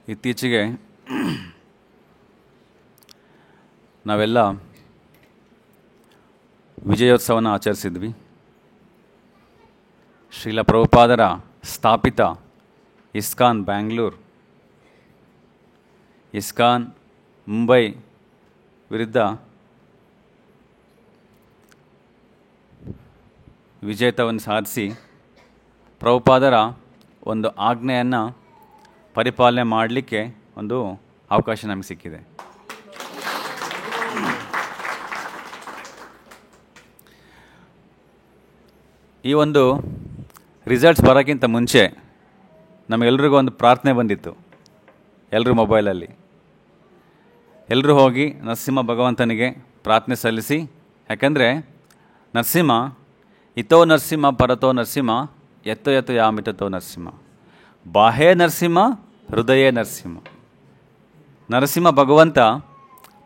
ಇತ್ತೀಚೆಗೆ ನಾವೆಲ್ಲ ವಿಜಯೋತ್ಸವನ ಆಚರಿಸಿದ್ವಿ. ಶ್ರೀಲ ಪ್ರಭುಪಾದರ ಸ್ಥಾಪಿತ ಇಸ್ಕಾನ್ ಬ್ಯಾಂಗ್ಳೂರು, ಇಸ್ಕಾನ್ ಮುಂಬೈ ವಿರುದ್ಧ ವಿಜೇತವನ್ನು ಸಾಧಿಸಿ ಪ್ರಭುಪಾದರ ಒಂದು ಆಜ್ಞೆಯನ್ನು ಪರಿಪಾಲನೆ ಮಾಡಲಿಕ್ಕೆ ಒಂದು ಅವಕಾಶ ನಮಗೆ ಸಿಕ್ಕಿದೆ. ಈ ಒಂದು ರಿಸಲ್ಟ್ಸ್ ಬರೋಕ್ಕಿಂತ ಮುಂಚೆ ನಮಗೆಲ್ರಿಗೂ ಒಂದು ಪ್ರಾರ್ಥನೆ ಬಂದಿತ್ತು. ಎಲ್ಲರೂ ಮೊಬೈಲಲ್ಲಿ ಎಲ್ಲರೂ ಹೋಗಿ ನರಸಿಂಹ ಭಗವಂತನಿಗೆ ಪ್ರಾರ್ಥನೆ ಸಲ್ಲಿಸಿ. ಯಾಕಂದರೆ ನರಸಿಂಹ ಇತೋ ನರಸಿಂಹ ಪರತೋ ನರಸಿಂಹ ಎತ್ತೋ ಎತ್ತೋ ಯಾಮಿತೋ ನರಸಿಂಹ, ಬಾಹೇ ನರಸಿಂಹ ಹೃದಯೇ ನರಸಿಂಹ. ನರಸಿಂಹ ಭಗವಂತ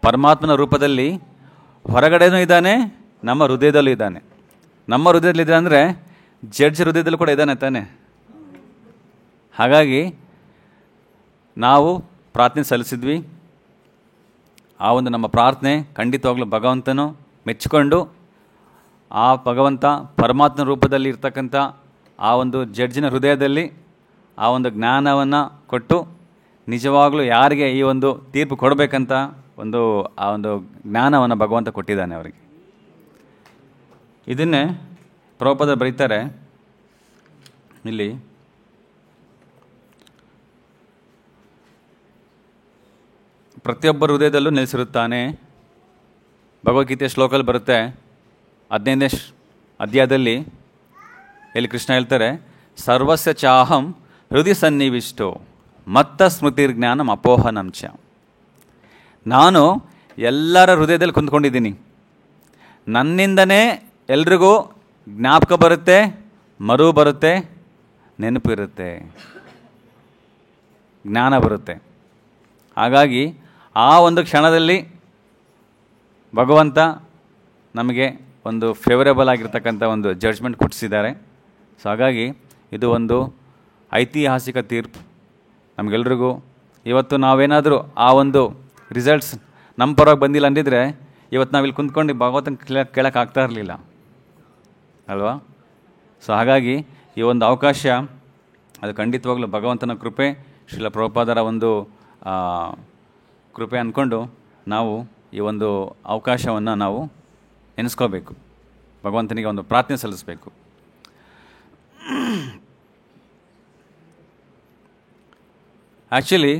ಪರಮಾತ್ಮನ ರೂಪದಲ್ಲಿ ಹೊರಗಡೆನೂ ಇದ್ದಾನೆ, ನಮ್ಮ ಹೃದಯದಲ್ಲೂ ಇದ್ದಾನೆ. ನಮ್ಮ ಹೃದಯದಲ್ಲಿದ್ದಾನೆ ಅಂದರೆ ಜಡ್ಜ್ ಹೃದಯದಲ್ಲೂ ಕೂಡ ಇದ್ದಾನೆ ತಾನೆ. ಹಾಗಾಗಿ ನಾವು ಪ್ರಾರ್ಥನೆ ಸಲ್ಲಿಸಿದ್ವಿ. ಆ ಒಂದು ನಮ್ಮ ಪ್ರಾರ್ಥನೆ ಖಂಡಿತವಾಗ್ಲೂ ಭಗವಂತನು ಮೆಚ್ಚಿಕೊಂಡು ಆ ಭಗವಂತ ಪರಮಾತ್ಮನ ರೂಪದಲ್ಲಿ ಇರ್ತಕ್ಕಂಥ ಆ ಒಂದು ಜಡ್ಜಿನ ಹೃದಯದಲ್ಲಿ ಆ ಒಂದು ಜ್ಞಾನವನ್ನು ಕೊಟ್ಟು ನಿಜವಾಗ್ಲೂ ಯಾರಿಗೆ ಈ ಒಂದು ತೀರ್ಪು ಕೊಡಬೇಕಂತ ಆ ಒಂದು ಜ್ಞಾನವನ್ನು ಭಗವಂತ ಕೊಟ್ಟಿದ್ದಾನೆ ಅವರಿಗೆ. ಇದನ್ನೇ ಪ್ರಭುಪಾದ ಬರೀತಾರೆ ಇಲ್ಲಿ, ಪ್ರತಿಯೊಬ್ಬರ ಹೃದಯದಲ್ಲೂ ನೆಲೆಸಿರುತ್ತಾನೆ. ಭಗವದ್ಗೀತೆಯ ಶ್ಲೋಕಲ್ಲಿ ಬರುತ್ತೆ 15ನೇ ಅಧ್ಯಾಯದಲ್ಲಿ. ಇಲ್ಲಿ ಕೃಷ್ಣ ಹೇಳ್ತಾರೆ, ಸರ್ವಸ್ಯ ಚಾಹಂ ಹೃದಯ ಸನ್ನಿವಿಷ್ಟೋ ಮತ್ತ ಸ್ಮೃತಿರ್ಜ್ಞಾನಂ ಅಪೋಹನಂಚ. ನಾನು ಎಲ್ಲರ ಹೃದಯದಲ್ಲಿ ಕುಂತ್ಕೊಂಡಿದ್ದೀನಿ. ನನ್ನಿಂದನೇ ಎಲ್ರಿಗೂ ಜ್ಞಾಪಕ ಬರುತ್ತೆ, ಮರು ಬರುತ್ತೆ, ನೆನಪು ಇರುತ್ತೆ, ಜ್ಞಾನ ಬರುತ್ತೆ. ಹಾಗಾಗಿ ಆ ಒಂದು ಕ್ಷಣದಲ್ಲಿ ಭಗವಂತ ನಮಗೆ ಒಂದು ಫೇವರೇಬಲ್ ಆಗಿರ್ತಕ್ಕಂಥ ಒಂದು ಜಡ್ಜ್ಮೆಂಟ್ ಕೊಡಿಸಿದ್ದಾರೆ. ಸೊ ಹಾಗಾಗಿ ಇದು ಒಂದು ಐತಿಹಾಸಿಕ ತೀರ್ಪು ನಮಗೆಲ್ರಿಗೂ. ಇವತ್ತು ನಾವೇನಾದರೂ ಆ ಒಂದು ರಿಸಲ್ಟ್ಸ್ ನಮ್ಮ ಪರವಾಗಿ ಬಂದಿಲ್ಲ ಅಂದಿದ್ರೆ ಇವತ್ತು ನಾವಿಲ್ಲಿ ಕುಂತ್ಕೊಂಡು ಭಗವಂತನ ಕೇಳೋಕ್ಕಾಗ್ತಾ ಇರಲಿಲ್ಲ ಅಲ್ವಾ. ಸೊ ಹಾಗಾಗಿ ಈ ಒಂದು ಅವಕಾಶ ಅದು ಖಂಡಿತವಾಗ್ಲೂ ಭಗವಂತನ ಕೃಪೆ, ಶ್ರೀಲ ಪ್ರಭುಪಾದರ ಒಂದು ಕೃಪೆ ಅಂದ್ಕೊಂಡು ನಾವು ಈ ಒಂದು ಅವಕಾಶವನ್ನು ನಾವು ನೆನೆಸ್ಕೋಬೇಕು, ಭಗವಂತನಿಗೆ ಒಂದು ಪ್ರಾರ್ಥನೆ ಸಲ್ಲಿಸಬೇಕು. ಆ್ಯಕ್ಚುಲಿ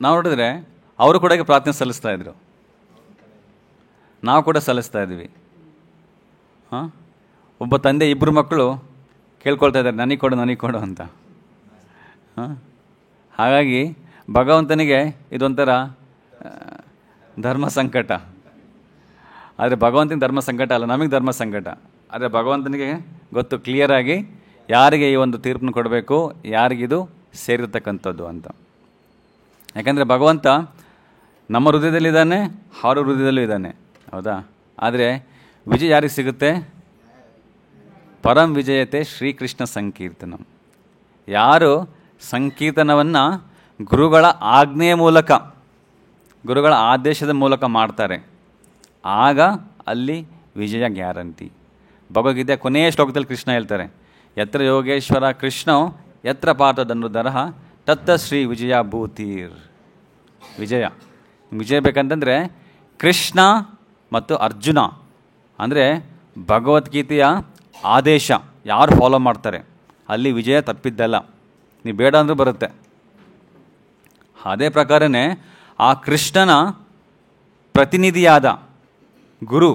ನಾವು ನೋಡಿದ್ರೆ ಅವರು ಕೂಡ ಪ್ರಾರ್ಥನೆ ಸಲ್ಲಿಸ್ತಾ ಇದ್ರು, ನಾವು ಕೂಡ ಸಲ್ಲಿಸ್ತಾ ಇದ್ವಿ. ಒಬ್ಬ ತಂದೆ ಇಬ್ಬರು ಮಕ್ಕಳು ಕೇಳ್ಕೊಳ್ತಾ ಇದ್ದಾರೆ, ನನಗೆ ಕೊಡು ಅಂತ. ಹಾಗಾಗಿ ಭಗವಂತನಿಗೆ ಇದೊಂಥರ ಧರ್ಮ ಸಂಕಟ. ಆದರೆ ಭಗವಂತನಿಗೆ ಧರ್ಮ ಸಂಕಟ ಅಲ್ಲ, ನಮಗೆ ಧರ್ಮ ಸಂಕಟ. ಆದರೆ ಭಗವಂತನಿಗೆ ಗೊತ್ತು ಕ್ಲಿಯರಾಗಿ ಯಾರಿಗೆ ಈ ಒಂದು ತೀರ್ಪನ್ನು ಕೊಡಬೇಕು, ಯಾರಿಗಿದು ಸೇರಿರ್ತಕ್ಕಂಥದ್ದು ಅಂತ. ಯಾಕಂದರೆ ಭಗವಂತ ನಮ್ಮ ಹೃದಯದಲ್ಲಿದ್ದಾನೆ, ಅವರ ಹೃದಯದಲ್ಲೂ ಇದ್ದಾನೆ, ಹೌದಾ. ಆದರೆ ವಿಜಯ ಯಾರಿಗೆ ಸಿಗುತ್ತೆ? ಪರಂ ವಿಜಯತೆ ಶ್ರೀಕೃಷ್ಣ ಸಂಕೀರ್ತನಂ. ಯಾರು ಸಂಕೀರ್ತನವನ್ನು ಗುರುಗಳ ಆಜ್ಞೆಯ ಮೂಲಕ, ಗುರುಗಳ ಆದೇಶದ ಮೂಲಕ ಮಾಡ್ತಾರೆ, ಆಗ ಅಲ್ಲಿ ವಿಜಯ ಗ್ಯಾರಂಟಿ. ಭಗವದ್ಗೀತೆ ಕೊನೆಯ ಶ್ಲೋಕದಲ್ಲಿ ಕೃಷ್ಣ ಹೇಳ್ತಾರೆ, ಯತ್ರ ಯೋಗೇಶ್ವರ ಕೃಷ್ಣೋ ಯತ್ರ ಪಾರ್ಥಧನುರ್ಧರಃ ತತ್ತ ಶ್ರೀ ವಿಜಯ ಭೂತೀರ್. ವಿಜಯ ಬೇಕಂತಂದರೆ ಕೃಷ್ಣ ಮತ್ತು ಅರ್ಜುನ, ಅಂದರೆ ಭಗವದ್ಗೀತೆಯ ಆದೇಶ ಯಾರು ಫಾಲೋ ಮಾಡ್ತಾರೆ ಅಲ್ಲಿ ವಿಜಯ ತಪ್ಪಿದ್ದಲ್ಲ. ನೀವು ಬೇಡ ಅಂದರೂ ಬರುತ್ತೆ. ಅದೇ ಪ್ರಕಾರನೇ ಆ ಕೃಷ್ಣನ ಪ್ರತಿನಿಧಿಯಾದ ಗುರು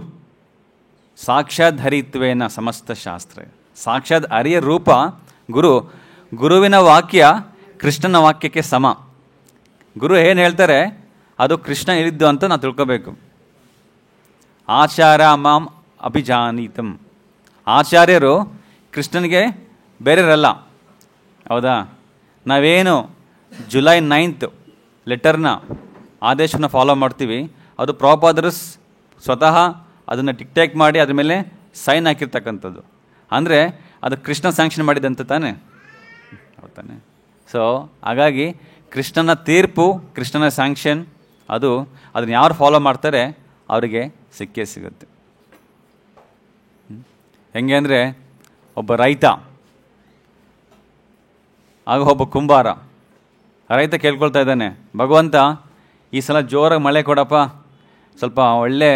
ಸಾಕ್ಷಾತ್ ಹರಿತ್ವೇನ ಸಮಸ್ತ ಶಾಸ್ತ್ರ. ಸಾಕ್ಷಾತ್ ಹರಿಯ ರೂಪ ಗುರುವಿನ ವಾಕ್ಯ ಕೃಷ್ಣನ ವಾಕ್ಯಕ್ಕೆ ಸಮ. ಗುರು ಏನು ಹೇಳ್ತಾರೆ ಅದು ಕೃಷ್ಣ ಹೇಳಿದ್ದು ಅಂತ ನಾವು ತಿಳ್ಕೋಬೇಕು. ಆಚಾರ್ಯ ಮಾಂ ಅಭಿಜಾನೀತಂ. ಆಚಾರ್ಯರು ಕೃಷ್ಣನಿಗೆ ಬೇರೆಯವರಲ್ಲ, ಹೌದಾ. ನಾವೇನು ಜುಲೈ 9th ಲೆಟರ್ನ ಆದೇಶವನ್ನು ಫಾಲೋ ಮಾಡ್ತೀವಿ, ಅದು ಪ್ರಭುಪಾದರು ಸ್ವತಃ ಅದನ್ನು ಟಿಕ್ಟೇಕ್ ಮಾಡಿ ಅದ್ರ ಮೇಲೆ ಸೈನ್ ಹಾಕಿರ್ತಕ್ಕಂಥದ್ದು. ಅಂದರೆ ಅದು ಕೃಷ್ಣ ಸ್ಯಾಂಕ್ಷನ್ ಮಾಡಿದಂತ ತಾನೆ, ಹೌದಾನೆ. ಸೊ ಹಾಗಾಗಿ ಕೃಷ್ಣನ ತೀರ್ಪು, ಕೃಷ್ಣನ ಸ್ಯಾಂಕ್ಷನ್, ಅದನ್ನು ಯಾರು ಫಾಲೋ ಮಾಡ್ತಾರೆ ಅವರಿಗೆ ಸಿಕ್ಕೇ ಸಿಗುತ್ತೆ. ಹೆಂಗೆ ಅಂದರೆ ಒಬ್ಬ ರೈತ, ಆಗ ಒಬ್ಬ ಕುಂಬಾರ. ರೈತ ಕೇಳ್ಕೊಳ್ತಾ ಇದ್ದಾನೆ, ಭಗವಂತ ಈ ಸಲ ಜೋರಾಗಿ ಮಳೆ ಕೊಡಪ್ಪ, ಸ್ವಲ್ಪ ಒಳ್ಳೆ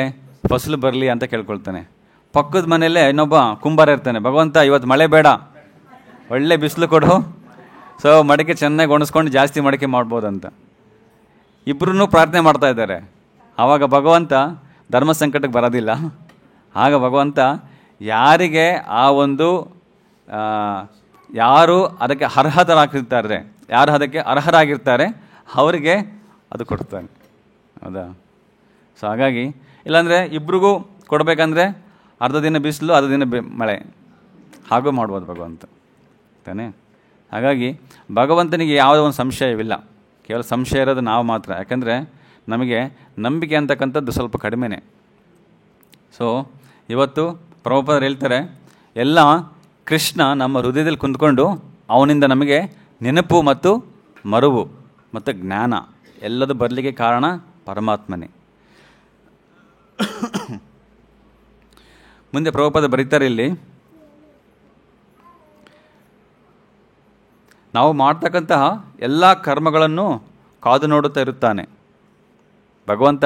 ಫಸಲು ಬರಲಿ ಅಂತ ಕೇಳ್ಕೊಳ್ತಾನೆ. ಪಕ್ಕದ ಮನೆಯಲ್ಲೇ ಇನ್ನೊಬ್ಬ ಕುಂಬಾರ ಇರ್ತಾನೆ, ಭಗವಂತ ಇವತ್ತು ಮಳೆ ಬೇಡ, ಒಳ್ಳೆ ಬಿಸಿಲು ಕೊಡು, ಸೊ ಮಡಿಕೆ ಚೆನ್ನಾಗಿ ಒಣಸ್ಕೊಂಡು ಜಾಸ್ತಿ ಮಡಿಕೆ ಮಾಡ್ಬೋದಂತ. ಇಬ್ಬರೂ ಪ್ರಾರ್ಥನೆ ಮಾಡ್ತಾ ಇದ್ದಾರೆ. ಆವಾಗ ಭಗವಂತ ಧರ್ಮ ಸಂಕಟಕ್ಕೆ ಬರೋದಿಲ್ಲ. ಆಗ ಭಗವಂತ ಯಾರಿಗೆ ಯಾರು ಅದಕ್ಕೆ ಅರ್ಹತರಾಗಿರ್ತಾರೆ, ಯಾರು ಅದಕ್ಕೆ ಅರ್ಹರಾಗಿರ್ತಾರೆ ಅವರಿಗೆ ಅದು ಕೊಡ್ತಾನೆ. ಹೌದಾ? ಸೊ ಹಾಗಾಗಿ ಇಲ್ಲಾಂದರೆ ಇಬ್ರಿಗೂ ಕೊಡಬೇಕಂದ್ರೆ ಅರ್ಧ ದಿನ ಬಿಸಿಲು, ಅರ್ಧ ದಿನ ಮಳೆ, ಹಾಗೂ ಮಾಡ್ಬೋದು ಭಗವಂತ ತಾನೇ. ಹಾಗಾಗಿ ಭಗವಂತನಿಗೆ ಯಾವುದೋ ಒಂದು ಸಂಶಯವಿಲ್ಲ, ಕೇವಲ ಸಂಶಯ ಇರೋದು ನಾವು ಮಾತ್ರ. ಯಾಕಂದರೆ ನಮಗೆ ನಂಬಿಕೆ ಅಂತಕ್ಕಂಥದ್ದು ಸ್ವಲ್ಪ ಕಡಿಮೆನೇ. ಸೊ ಇವತ್ತು ಪ್ರಭುಪಾದರು ಹೇಳ್ತಾರೆ, ಎಲ್ಲ ಕೃಷ್ಣ ನಮ್ಮ ಹೃದಯದಲ್ಲಿ ಕುಂತ್ಕೊಂಡು ಅವನಿಂದ ನಮಗೆ ನೆನಪು ಮತ್ತು ಮರುವು ಮತ್ತು ಜ್ಞಾನ ಎಲ್ಲದು ಬರಲಿಕ್ಕೆ ಕಾರಣ ಪರಮಾತ್ಮನೇ. ಮುಂದೆ ಪ್ರಭುಪಾದ ಬರೀತಾರೆ ಇಲ್ಲಿ, ನಾವು ಮಾಡ್ತಕ್ಕಂತಹ ಎಲ್ಲ ಕರ್ಮಗಳನ್ನು ಕಾದು ನೋಡುತ್ತಾ ಇರುತ್ತಾನೆ. ಭಗವಂತ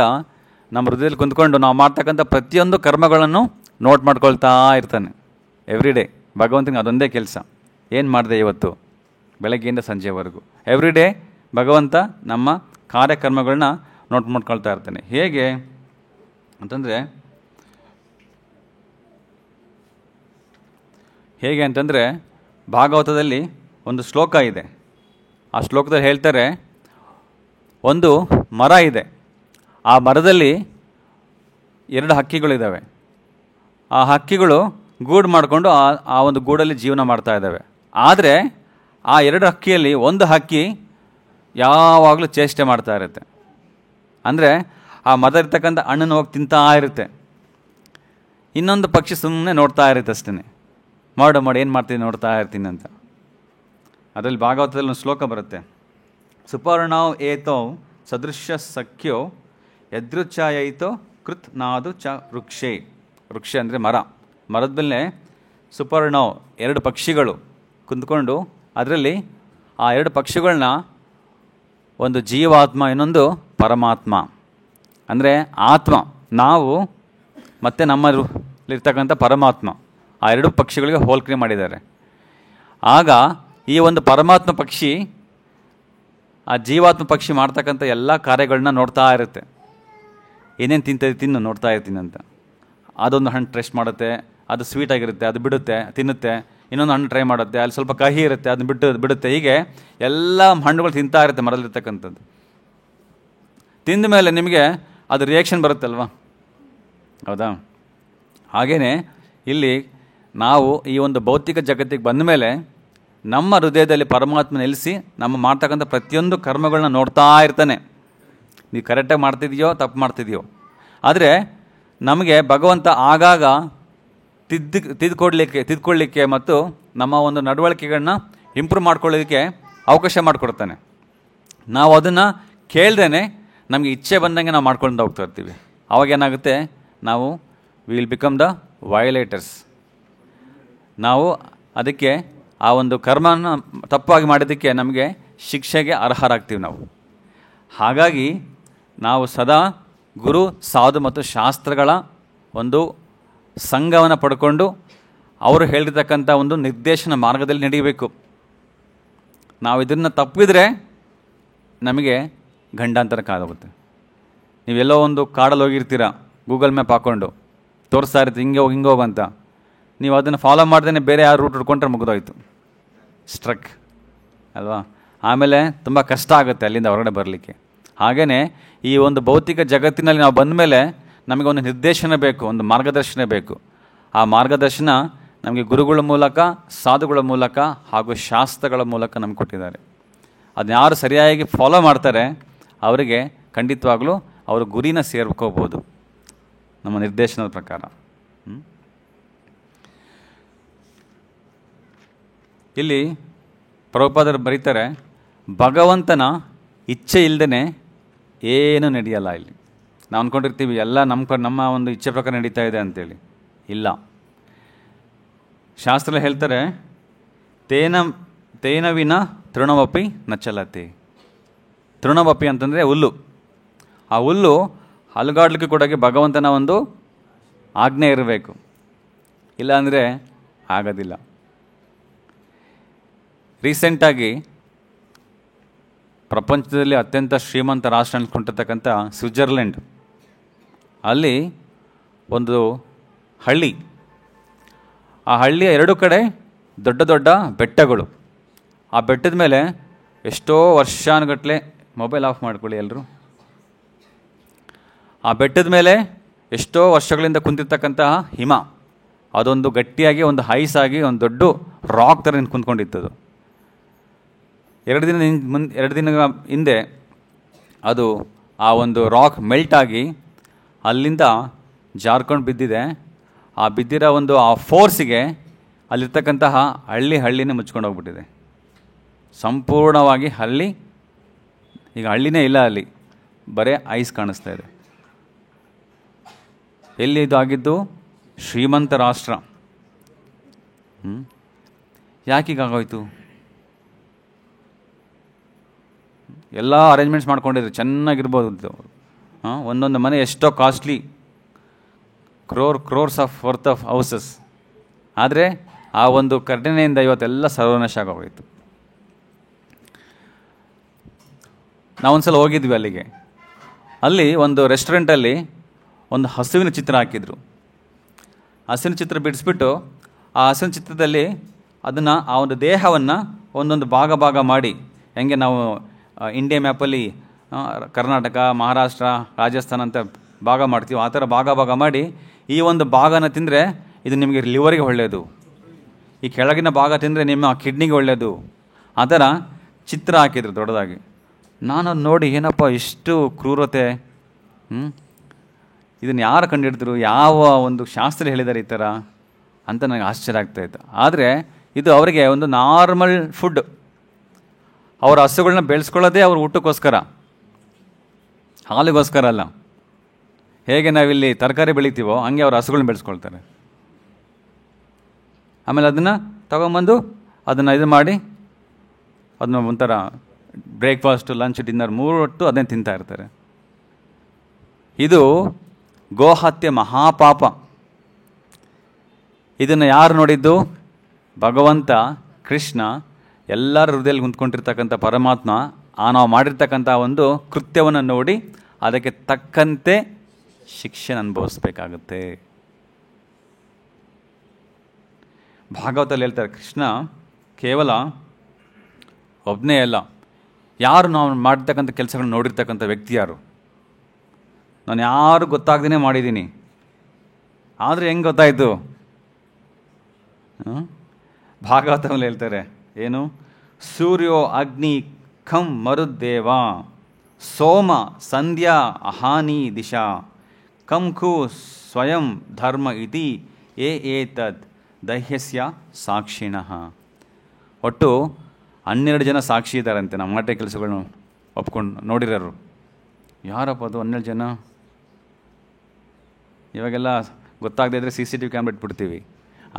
ನಮ್ಮ ಹೃದಯದಲ್ಲಿ ಕುಂತ್ಕೊಂಡು ನಾವು ಮಾಡ್ತಕ್ಕಂಥ ಪ್ರತಿಯೊಂದು ಕರ್ಮಗಳನ್ನು ನೋಟ್ ಮಾಡ್ಕೊಳ್ತಾ ಇರ್ತಾನೆ ಎವ್ರಿ ಡೇ. ಭಗವಂತನಿಗೆ ಅದೊಂದೇ ಕೆಲಸ, ಏನು ಮಾಡಿದೆ ಇವತ್ತು ಬೆಳಗ್ಗೆಯಿಂದ ಸಂಜೆವರೆಗೂ. ಎವ್ರಿ ಡೇ ಭಗವಂತ ನಮ್ಮ ಕಾರ್ಯಕ್ರಮಗಳನ್ನ ನೋಟ್ ಮಾಡ್ಕೊಳ್ತಾ ಇರ್ತಾನೆ. ಹೇಗೆ ಅಂತಂದರೆ ಭಾಗವತದಲ್ಲಿ ಒಂದು ಶ್ಲೋಕ ಇದೆ. ಆ ಶ್ಲೋಕದಲ್ಲಿ ಹೇಳ್ತಾರೆ, ಒಂದು ಮರ ಇದೆ, ಆ ಮರದಲ್ಲಿ 2 ಹಕ್ಕಿಗಳಿದ್ದಾವೆ. ಆ ಹಕ್ಕಿಗಳು ಗೂಡು ಮಾಡಿಕೊಂಡು ಆ ಒಂದು ಗೂಡಲ್ಲಿ ಜೀವನ ಮಾಡ್ತಾ ಇದ್ದಾವೆ. ಆದರೆ ಆ 2 ಹಕ್ಕಿಯಲ್ಲಿ ಒಂದು ಹಕ್ಕಿ ಯಾವಾಗಲೂ ಚೇಷ್ಟೆ ಮಾಡ್ತಾ ಇರುತ್ತೆ. ಅಂದರೆ ಆ ಮರ ಇರ್ತಕ್ಕಂಥ ಹಣ್ಣನ್ನು ಹೋಗಿ ತಿಂತಾ ಇರುತ್ತೆ. ಇನ್ನೊಂದು ಪಕ್ಷಿ ಸುಮ್ಮನೆ ನೋಡ್ತಾ ಇರುತ್ತೆ ಅಷ್ಟೇ, ಮಾಡು ಏನು ಮಾಡ್ತೀನಿ ನೋಡ್ತಾ ಇರ್ತೀನಿ ಅಂತ. ಅದರಲ್ಲಿ ಭಾಗವತದಲ್ಲಿ ಒಂದು ಶ್ಲೋಕ ಬರುತ್ತೆ, ಸುಪರ್ಣೌ ಏತೋ ಸದೃಶ್ಯ ಸಖ್ಯೋ ಯದೃಚ್ಛಾಯೈತೋ ಕೃತ್ ನಾದು ಚ ವೃಕ್ಷೇ. ವೃಕ್ಷ ಅಂದರೆ ಮರ. ಮರದ ಮೇಲೆ ಸುಪರ್ಣೌ 2 ಪಕ್ಷಿಗಳು ಕುಂತ್ಕೊಂಡು, ಅದರಲ್ಲಿ ಆ 2 ಪಕ್ಷಿಗಳನ್ನ ಒಂದು ಜೀವಾತ್ಮ, ಇನ್ನೊಂದು ಪರಮಾತ್ಮ. ಅಂದರೆ ಆತ್ಮ ನಾವು ಮತ್ತು ನಮ್ಮಲ್ಲಿರ್ತಕ್ಕಂಥ ಪರಮಾತ್ಮ, ಆ 2 ಪಕ್ಷಿಗಳಿಗೆ ಹೋಲಿಕೆ ಮಾಡಿದ್ದಾರೆ. ಆಗ ಈ ಒಂದು ಪರಮಾತ್ಮ ಪಕ್ಷಿ ಆ ಜೀವಾತ್ಮ ಪಕ್ಷಿ ಮಾಡ್ತಕ್ಕಂಥ ಎಲ್ಲ ಕಾರ್ಯಗಳನ್ನ ನೋಡ್ತಾ ಇರುತ್ತೆ. ಏನೇನು ತಿನ್ನು ನೋಡ್ತಾ ಇರ್ತೀನಿ ಅಂತ. ಅದೊಂದು ಹಣ್ಣು ಟೆಸ್ಟ್ ಮಾಡುತ್ತೆ, ಅದು ಸ್ವೀಟಾಗಿರುತ್ತೆ, ಅದು ಬಿಡುತ್ತೆ, ತಿನ್ನುತ್ತೆ. ಇನ್ನೊಂದು ಹಣ್ಣು ಟ್ರೈ ಮಾಡುತ್ತೆ, ಅಲ್ಲಿ ಸ್ವಲ್ಪ ಕಹಿ ಇರುತ್ತೆ, ಅದನ್ನ ಬಿಡುತ್ತೆ. ಹೀಗೆ ಎಲ್ಲ ಹಣ್ಣುಗಳು ತಿಂತಾ ಇರುತ್ತೆ ಮರದಲ್ಲಿರ್ತಕ್ಕಂಥದ್ದು. ತಿಂದ ಮೇಲೆ ನಿಮಗೆ ಅದು ರಿಯಾಕ್ಷನ್ ಬರುತ್ತಲ್ವ, ಹೌದಾ? ಹಾಗೆಯೇ ಇಲ್ಲಿ ನಾವು ಈ ಒಂದು ಭೌತಿಕ ಜಗತ್ತಿಗೆ ಬಂದ ಮೇಲೆ ನಮ್ಮ ಹೃದಯದಲ್ಲಿ ಪರಮಾತ್ಮ ನೆಲೆಸಿ ನಮ್ಮ ಮಾಡ್ತಕ್ಕಂಥ ಪ್ರತಿಯೊಂದು ಕರ್ಮಗಳನ್ನ ನೋಡ್ತಾ ಇರ್ತಾನೆ. ನೀವು ಕರೆಕ್ಟಾಗಿ ಮಾಡ್ತಿದೆಯೋ ತಪ್ಪು ಮಾಡ್ತಿದೆಯೋ. ಆದರೆ ನಮಗೆ ಭಗವಂತ ಆಗಾಗ ತಿದ್ದುಕೊಳ್ಳಿಕ್ಕೆ ಮತ್ತು ನಮ್ಮ ಒಂದು ನಡವಳಿಕೆಗಳನ್ನ ಇಂಪ್ರೂವ್ ಮಾಡ್ಕೊಳ್ಳೋದಕ್ಕೆ ಅವಕಾಶ ಮಾಡಿಕೊಡ್ತಾನೆ. ನಾವು ಅದನ್ನು ಕೇಳ್ದೇ ನಮಗೆ ಇಚ್ಛೆ ಬಂದಂಗೆ ನಾವು ಮಾಡ್ಕೊಂಡು ಹೋಗ್ತಾ ಇರ್ತೀವಿ. ಆವಾಗ ಏನಾಗುತ್ತೆ, ನಾವು ವಿಲ್ ಬಿಕಮ್ ದ ವಯೋಲೇಟರ್ಸ್. ನಾವು ಅದಕ್ಕೆ ಆ ಒಂದು ಕರ್ಮನ ತಪ್ಪಾಗಿ ಮಾಡಿದ್ದಕ್ಕೆ ನಮಗೆ ಶಿಕ್ಷೆಗೆ ಅರ್ಹರಾಗ್ತೀವಿ ನಾವು. ಹಾಗಾಗಿ ನಾವು ಸದಾ ಗುರು, ಸಾಧು ಮತ್ತು ಶಾಸ್ತ್ರಗಳ ಒಂದು ಸಂಘವನ್ನು ಪಡ್ಕೊಂಡು ಅವರು ಹೇಳಿರ್ತಕ್ಕಂಥ ಒಂದು ನಿರ್ದೇಶನ ಮಾರ್ಗದಲ್ಲಿ ನಡೀಬೇಕು. ನಾವು ಇದನ್ನು ತಪ್ಪಿದರೆ ನಮಗೆ ಗಂಡಾಂತರಕ್ಕಾಗುತ್ತೆ. ನೀವೆಲ್ಲೋ ಒಂದು ಕಾಡಲ್ಲಿ ಹೋಗಿರ್ತೀರ, ಗೂಗಲ್ ಮ್ಯಾಪ್ ಹಾಕ್ಕೊಂಡು ತೋರಿಸ್ತಾ ಇರ್ತೀವಿ ಹಿಂಗೆ ಹೋಗು ಅಂತ. ನೀವು ಅದನ್ನು ಫಾಲೋ ಮಾಡ್ದೇ ಬೇರೆ ಯಾರು ರೂಟ್ ಹಿಡ್ಕೊಂಡ್ರೆ ಮುಗಿದೋಯ್ತು, ಸ್ಟ್ರಕ್ ಅಲ್ವಾ? ಆಮೇಲೆ ತುಂಬ ಕಷ್ಟ ಆಗುತ್ತೆ ಅಲ್ಲಿಂದ ಹೊರಗಡೆ ಬರಲಿಕ್ಕೆ. ಹಾಗೆಯೇ ಈ ಒಂದು ಭೌತಿಕ ಜಗತ್ತಿನಲ್ಲಿ ನಾವು ಬಂದ ಮೇಲೆ ನಮಗೆ ಒಂದು ನಿರ್ದೇಶನ ಬೇಕು, ಒಂದು ಮಾರ್ಗದರ್ಶನ ಬೇಕು. ಆ ಮಾರ್ಗದರ್ಶನ ನಮಗೆ ಗುರುಗಳ ಮೂಲಕ, ಸಾಧುಗಳ ಮೂಲಕ ಹಾಗೂ ಶಾಸ್ತ್ರಗಳ ಮೂಲಕ ನಮ್ಗೆ ಕೊಟ್ಟಿದ್ದಾರೆ. ಅದನ್ನ ಯಾರು ಸರಿಯಾಗಿ ಫಾಲೋ ಮಾಡ್ತಾರೆ ಅವರಿಗೆ ಖಂಡಿತವಾಗ್ಲೂ ಅವರು ಗುರಿನ ಸೇರ್ಕೋಬೋದು ನಮ್ಮ ನಿರ್ದೇಶನದ ಪ್ರಕಾರ. ಇಲ್ಲಿ ಪ್ರಭುಪಾದರು ಬರೀತಾರೆ, ಭಗವಂತನ ಇಚ್ಛೆ ಇಲ್ಲದೇ ಏನೂ ನಡೆಯಲ್ಲ ಇಲ್ಲಿ. ನಾವು ಅಂದ್ಕೊಂಡಿರ್ತೀವಿ ಎಲ್ಲ ನಮ್ಮ ಒಂದು ಇಚ್ಛೆ ಪ್ರಕಾರ ನಡೀತಾ ಇದೆ ಅಂತೇಳಿ. ಇಲ್ಲ. ಶಾಸ್ತ್ರ ಹೇಳ್ತಾರೆ, ತೇನವಿನ ತೃಣವಪಿ ನಚ್ಚಲತೆ. ತೃಣವಪಿ ಅಂತಂದರೆ ಹುಲ್ಲು. ಆ ಹುಲ್ಲು ಅಲುಗಾಡ್ಲಿಕ್ಕೆ ಕೂಡ ಭಗವಂತನ ಒಂದು ಆಜ್ಞೆ ಇರಬೇಕು, ಇಲ್ಲಾಂದರೆ ಆಗೋದಿಲ್ಲ. ರೀಸೆಂಟಾಗಿ ಪ್ರಪಂಚದಲ್ಲಿ ಅತ್ಯಂತ ಶ್ರೀಮಂತ ರಾಷ್ಟ್ರ ಅನ್ಕೊಂಡಿರ್ತಕ್ಕಂಥ ಸ್ವಿಟ್ಜರ್ಲೆಂಡ್, ಅಲ್ಲಿ ಒಂದು ಹಳ್ಳಿ. ಆ ಹಳ್ಳಿಯ ಎರಡು ಕಡೆ ದೊಡ್ಡ ದೊಡ್ಡ ಬೆಟ್ಟಗಳು. ಆ ಬೆಟ್ಟದ ಮೇಲೆ ಎಷ್ಟೋ ವರ್ಷಾನುಗಟ್ಟಲೆ, ಮೊಬೈಲ್ ಆಫ್ ಮಾಡ್ಕೊಳ್ಳಿ ಎಲ್ಲರೂ. ಆ ಬೆಟ್ಟದ ಮೇಲೆ ಎಷ್ಟೋ ವರ್ಷಗಳಿಂದ ಕುಂತಿರ್ತಕ್ಕಂತಹ ಹಿಮ, ಅದೊಂದು ಗಟ್ಟಿಯಾಗಿ ಒಂದು ಐಸಾಗಿ ಒಂದು ದೊಡ್ಡ ರಾಕ್ ಥರ ಕುಂತ್ಕೊಂಡಿತ್ತದು. 2 ದಿನ ಹಿಂದೆ ಅದು ಆ ಒಂದು ರಾಕ್ ಮೆಲ್ಟ್ ಆಗಿ ಅಲ್ಲಿಂದ ಜಾರ್ಕೊಂಡು ಬಿದ್ದಿದೆ. ಆ ಬಿದ್ದಿರೋ ಆ ಫೋರ್ಸಿಗೆ ಅಲ್ಲಿರ್ತಕ್ಕಂತಹ ಹಳ್ಳಿನೇ ಮುಚ್ಕೊಂಡು ಹೋಗ್ಬಿಟ್ಟಿದೆ ಸಂಪೂರ್ಣವಾಗಿ. ಈಗ ಹಳ್ಳಿನೇ ಇಲ್ಲ, ಅಲ್ಲಿ ಬರೀ ಐಸ್ ಕಾಣಿಸ್ತಾ ಇದೆ. ಎಲ್ಲಿ ಇದು ಆಗಿದ್ದು? ಶ್ರೀಮಂತ ರಾಷ್ಟ್ರ. ಯಾಕೀಗಾಗೋಯ್ತು? ಎಲ್ಲ ಅರೇಂಜ್ಮೆಂಟ್ಸ್ ಮಾಡ್ಕೊಂಡಿದ್ರು, ಚೆನ್ನಾಗಿರ್ಬೋದು. ಒಂದೊಂದು ಮನೆ ಎಷ್ಟೋ costly, crores of worth of houses. ಆದರೆ ಆ ಒಂದು ಘಟನೆಯಿಂದ ಇವತ್ತೆಲ್ಲ ಸರ್ವನಾಶ ಆಗೋಗೋಯ್ತು. ನಾವೊಂದ್ಸಲ ಹೋಗಿದ್ವಿ ಅಲ್ಲಿಗೆ. ಅಲ್ಲಿ ಒಂದು ರೆಸ್ಟೋರೆಂಟಲ್ಲಿ ಒಂದು ಹಸುವಿನ ಚಿತ್ರ ಹಾಕಿದ್ರು. ಹಸುವಿನ ಚಿತ್ರ ಬಿಡಿಸ್ಬಿಟ್ಟು ಆ ಹಸುವಿನ ಚಿತ್ರದಲ್ಲಿ ಅದನ್ನು, ಆ ಒಂದು ದೇಹವನ್ನು ಒಂದೊಂದು ಭಾಗ ಮಾಡಿ, ಹೆಂಗೆ ನಾವು ಇಂಡಿಯಾ ಮ್ಯಾಪಲ್ಲಿ ಕರ್ನಾಟಕ, ಮಹಾರಾಷ್ಟ್ರ, ರಾಜಸ್ಥಾನ ಅಂತ ಭಾಗ ಮಾಡ್ತೀವಿ, ಆ ಥರ ಭಾಗ ಮಾಡಿ, ಈ ಒಂದು ಭಾಗನ ತಿಂದರೆ ಇದು ನಿಮಗೆ ಲಿವರಿಗೆ ಒಳ್ಳೆಯದು, ಈ ಕೆಳಗಿನ ಭಾಗ ತಿಂದರೆ ನಿಮ್ಮ ಕಿಡ್ನಿಗೆ ಒಳ್ಳೆಯದು, ಆ ಥರ ಚಿತ್ರ ಹಾಕಿದ್ರು ದೊಡ್ಡದಾಗಿ. ನಾನು ನೋಡಿ ಏನಪ್ಪ ಇಷ್ಟು ಕ್ರೂರತೆ, ಇದನ್ನು ಯಾರು ಕಂಡುಹಿಡಿದ್ರು, ಯಾವ ಒಂದು ಶಾಸ್ತ್ರ ಹೇಳಿದ್ದಾರೆ ಈ ಥರ ಅಂತ ನನಗೆ ಆಶ್ಚರ್ಯ ಆಗ್ತಾಯಿತ್ತು. ಆದರೆ ಇದು ಅವರಿಗೆ ಒಂದು ನಾರ್ಮಲ್ ಫುಡ್. ಅವರ ಹಸುಗಳನ್ನ ಬೆಳೆಸ್ಕೊಳ್ಳೋದೇ ಅವ್ರ ಊಟಕ್ಕೋಸ್ಕರ, ಹಾಲಿಗೋಸ್ಕರ ಅಲ್ಲ. ಹೇಗೆ ನಾವಿಲ್ಲಿ ತರಕಾರಿ ಬೆಳಿತೀವೋ ಹಂಗೆ ಅವ್ರ ಹಸುಗಳನ್ನ ಬೆಳೆಸ್ಕೊಳ್ತಾರೆ. ಆಮೇಲೆ ಅದನ್ನು ತಗೊಂಬಂದು ಅದನ್ನು ಇದು ಮಾಡಿ ಅದನ್ನ ಒಂಥರ ಬ್ರೇಕ್ಫಾಸ್ಟು, ಲಂಚ್, ಡಿನ್ನರ್ 3 ಹೊತ್ತು ಅದನ್ನೇ ತಿಂತಾ ಇರ್ತಾರೆ. ಇದು ಗೋಹತ್ಯೆ ಮಹಾಪಾಪ. ಇದನ್ನು ಯಾರು ನೋಡಿದ್ದು? ಭಗವಂತ ಕೃಷ್ಣ, ಎಲ್ಲರ ಹೃದಯದಲ್ಲಿ ಕುಂತ್ಕೊಂಡಿರ್ತಕ್ಕಂಥ ಪರಮಾತ್ಮ ನಾವು ಮಾಡಿರ್ತಕ್ಕಂಥ ಒಂದು ಕೃತ್ಯವನ್ನು ನೋಡಿ ಅದಕ್ಕೆ ತಕ್ಕಂತೆ ಶಿಕ್ಷೆ ಅನುಭವಿಸ್ಬೇಕಾಗುತ್ತೆ. ಭಾಗವತಲ್ಲಿ ಹೇಳ್ತಾರೆ, ಕೃಷ್ಣ ಕೇವಲ ಒಬ್ಬನೇ ಅಲ್ಲ, ಯಾರು ನಾವು ಮಾಡಿರ್ತಕ್ಕಂಥ ಕೆಲಸಗಳನ್ನ ನೋಡಿರ್ತಕ್ಕಂಥ ವ್ಯಕ್ತಿ ಯಾರು? ನಾನು ಯಾರು ಗೊತ್ತಾಗ್ದೇ ಮಾಡಿದ್ದೀನಿ, ಆದರೆ ಹೆಂಗೆ ಗೊತ್ತಾಯಿತು? ಭಾಗವತದಲ್ಲಿ ಹೇಳ್ತಾರೆ ಏನು? ಸೂರ್ಯೋ ಅಗ್ನಿ ಖಂ ಮರುದ್ದೇವ ಸೋಮ ಸಂಧ್ಯಾ ಅಹಾನಿ ದಿಶಾ ಕಂ ಖು ಸ್ವಯಂ ಧರ್ಮ ಇತಿ ಏತದ್ ದಹ್ಯಸ್ಯ ಸಾಕ್ಷಿಣಃ. ಒಟ್ಟು 12 ಜನ ಸಾಕ್ಷಿ ಇದ್ದಾರಂತೆ ನಮ್ಮ ಮಾಟೆ ಕೆಲಸಗಳನ್ನ ಒಪ್ಕೊಂಡು ನೋಡಿರೋರು. ಯಾರಪ್ಪ ಅದು 12 ಜನ? ಇವಾಗೆಲ್ಲ ಗೊತ್ತಾಗದೇ ಇದ್ದರೆ CCTV ಕ್ಯಾಮ್ರಾ ಇಟ್ಬಿಡ್ತೀವಿ.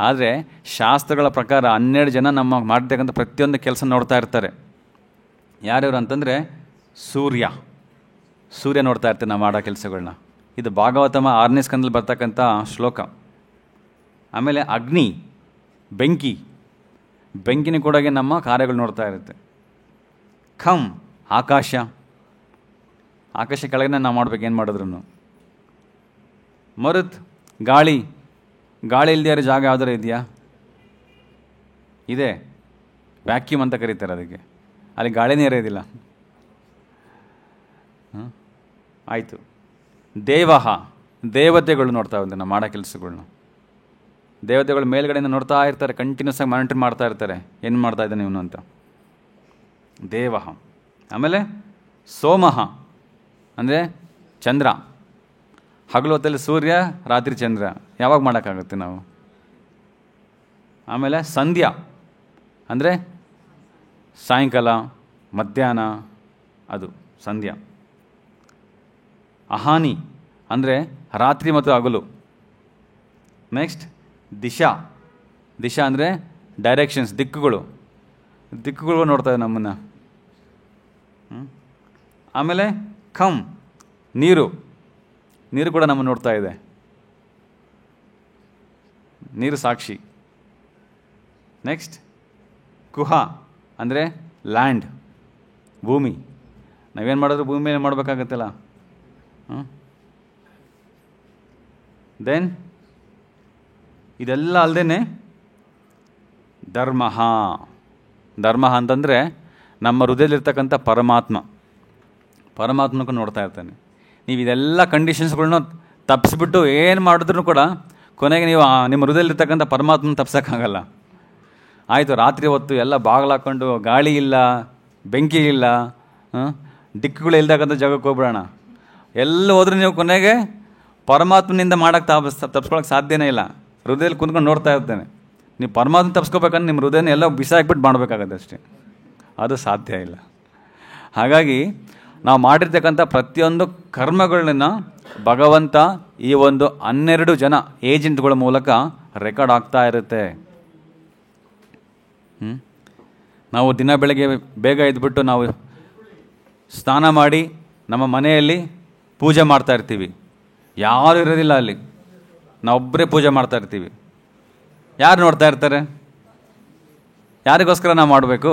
ಆದರೆ ಶಾಸ್ತ್ರಗಳ ಪ್ರಕಾರ 12 ಜನ ನಮ್ಮ ಮಾಡ್ತಕ್ಕಂಥ ಪ್ರತಿಯೊಂದು ಕೆಲಸ ನೋಡ್ತಾ ಇರ್ತಾರೆ. ಯಾರ್ಯಾರು ಅಂತಂದರೆ ಸೂರ್ಯ ನೋಡ್ತಾ ಇರ್ತಾರೆ ನಾವು ಮಾಡೋ ಕೆಲಸಗಳನ್ನ. ಇದು ಭಾಗವತಮ 6ನೇ ಸ್ಕಂದಲ್ಲಿ ಬರ್ತಕ್ಕಂಥ ಶ್ಲೋಕ. ಆಮೇಲೆ ಅಗ್ನಿ, ಬೆಂಕಿನ ಕೂಡ ನಮ್ಮ ಕಾರ್ಯಗಳು ನೋಡ್ತಾ ಇರುತ್ತೆ. ಖಂ ಆಕಾಶ ಕೆಳಗಡೆ ನಾವು ಮಾಡ್ಬೇಕು ಏನು ಮಾಡಿದ್ರು. ಮರುತ್ ಗಾಳಿ ಇಲ್ಲದೆ ಇರೋ ಜಾಗ ಯಾವ್ದಾರು ಇದೆಯಾ? ಇದೆ, ವ್ಯಾಕ್ಯೂಮ್ ಅಂತ ಕರೀತಾರೆ ಅದಕ್ಕೆ. ಅಲ್ಲಿ ಗಾಳಿನೇ ಇರೋದಿಲ್ಲ. ಆಯಿತು. ದೇವತೆಗಳು ನೋಡ್ತಾ ಇದ್ದಾರೆ ನಾವು ಮಾಡೋ ಕೆಲಸಗಳನ್ನ. ದೇವತೆಗಳು ಮೇಲ್ಗಡೆಯಿಂದ ನೋಡ್ತಾ ಇರ್ತಾರೆ, ಕಂಟಿನ್ಯೂಸ್ ಆಗಿ ಮಾನಿಟರ್ ಮಾಡ್ತಾ ಇರ್ತಾರೆ, ಏನು ಮಾಡ್ತಾ ಇದ್ದಾನೆ ಇವನು ಅಂತ. ದೇವಃ. ಆಮೇಲೆ ಸೋಮಃ ಅಂದರೆ ಚಂದ್ರ. ಹಗಲು ಹೊತ್ತಲ್ಲಿ ಸೂರ್ಯ, ರಾತ್ರಿ ಚಂದ್ರ. ಯಾವಾಗ ಮಾಡೋಕ್ಕಾಗುತ್ತೆ ನಾವು? ಆಮೇಲೆ ಸಂಧ್ಯಾ ಅಂದರೆ ಸಾಯಂಕಾಲ, ಮಧ್ಯಾಹ್ನ, ಅದು ಸಂಧ್ಯಾ. ಅಹಾನಿ ಅಂದರೆ ರಾತ್ರಿ ಮತ್ತು ಹಗಲು. ನೆಕ್ಸ್ಟ್ ದಿಶಾ. ದಿಶಾ ಅಂದರೆ ಡೈರೆಕ್ಷನ್ಸ್, ದಿಕ್ಕುಗಳು ನೋಡ್ತಾ ಇದೆ ನಮ್ಮನ್ನು. ಆಮೇಲೆ ಖಮ್, ನೀರು ಕೂಡ ನಮ್ಮನ್ನು ನೋಡ್ತಾ ಇದೆ, ನೀರು ಸಾಕ್ಷಿ. ನೆಕ್ಸ್ಟ್ ಕುಹ ಅಂದರೆ ಲ್ಯಾಂಡ್, ಭೂಮಿ. ನಾವೇನು ಮಾಡಿದ್ರು ಭೂಮಿ ಮೇಲೆ ಮಾಡಬೇಕಾಗತ್ತಲ್ಲ. ದೆನ್ ಇದೆಲ್ಲ ಅಲ್ಲದೆ ಧರ್ಮ. ಧರ್ಮ ಅಂತಂದರೆ ನಮ್ಮ ಹೃದಯದಲ್ಲಿರ್ತಕ್ಕಂಥ ಪರಮಾತ್ಮನೂ ನೋಡ್ತಾ ಇರ್ತಾನೆ. ನೀವು ಇದೆಲ್ಲ ಕಂಡೀಷನ್ಸ್ಗಳನ್ನ ತಪ್ಪಿಸ್ಬಿಟ್ಟು ಏನು ಮಾಡಿದ್ರೂ ಕೂಡ ಕೊನೆಗೆ ನೀವು ನಿಮ್ಮ ಹೃದಯದಲ್ಲಿರ್ತಕ್ಕಂಥ ಪರಮಾತ್ಮನ ತಪ್ಸೋಕ್ಕಾಗಲ್ಲ. ಆಯಿತು, ರಾತ್ರಿ ಹೊತ್ತು ಎಲ್ಲ ಬಾಗಿಲಾಕೊಂಡು ಗಾಳಿ ಇಲ್ಲ, ಬೆಂಕಿ ಇಲ್ಲ, ದಿಕ್ಕುಗಳು ಇಲ್ದಾಗಂಥ ಜಾಗಕ್ಕೆ ಹೋಗ್ಬಿಡೋಣ. ಎಲ್ಲ ಹೋದ್ರೂ ನೀವು ಕೊನೆಗೆ ಪರಮಾತ್ಮನಿಂದ ಮಾಡೋಕ್ಕೆ ತಪ್ಸ್ಕೊಳಕ್ಕೆ ಸಾಧ್ಯನೇ ಇಲ್ಲ. ಹೃದಯದಲ್ಲಿ ಕುಂತ್ಕೊಂಡು ನೋಡ್ತಾ ಇರ್ತೇನೆ. ನೀವು ಪರಮಾತ್ಮ ತಪ್ಸ್ಕೋಬೇಕಂದ್ರೆ ನಿಮ್ಮ ಹೃದಯನ ಎಲ್ಲ ಬಿಸಾಕ್ಬಿಟ್ಟು ಮಾಡಬೇಕಾಗತ್ತೆ ಅಷ್ಟೇ, ಅದು ಸಾಧ್ಯ ಇಲ್ಲ. ಹಾಗಾಗಿ ನಾವು ಮಾಡಿರ್ತಕ್ಕಂಥ ಪ್ರತಿಯೊಂದು ಕರ್ಮಗಳನ್ನ ಭಗವಂತ ಈ ಒಂದು 12 ಜನ ಏಜೆಂಟ್ಗಳ ಮೂಲಕ ರೆಕಾರ್ಡ್ ಆಗ್ತಾ ಇರುತ್ತೆ. ನಾವು ದಿನ ಬೆಳಗ್ಗೆ ಬೇಗ ಎದ್ಬಿಟ್ಟು ನಾವು ಸ್ನಾನ ಮಾಡಿ ನಮ್ಮ ಮನೆಯಲ್ಲಿ ಪೂಜೆ ಮಾಡ್ತಾ ಇರ್ತೀವಿ. ಯಾರು ಇರೋದಿಲ್ಲ ಅಲ್ಲಿ, ನಾವೊಬ್ಬರೇ ಪೂಜೆ ಮಾಡ್ತಾ ಇರ್ತೀವಿ. ಯಾರು ನೋಡ್ತಾ ಇರ್ತಾರೆ? ಯಾರಿಗೋಸ್ಕರ ನಾವು ಮಾಡಬೇಕು?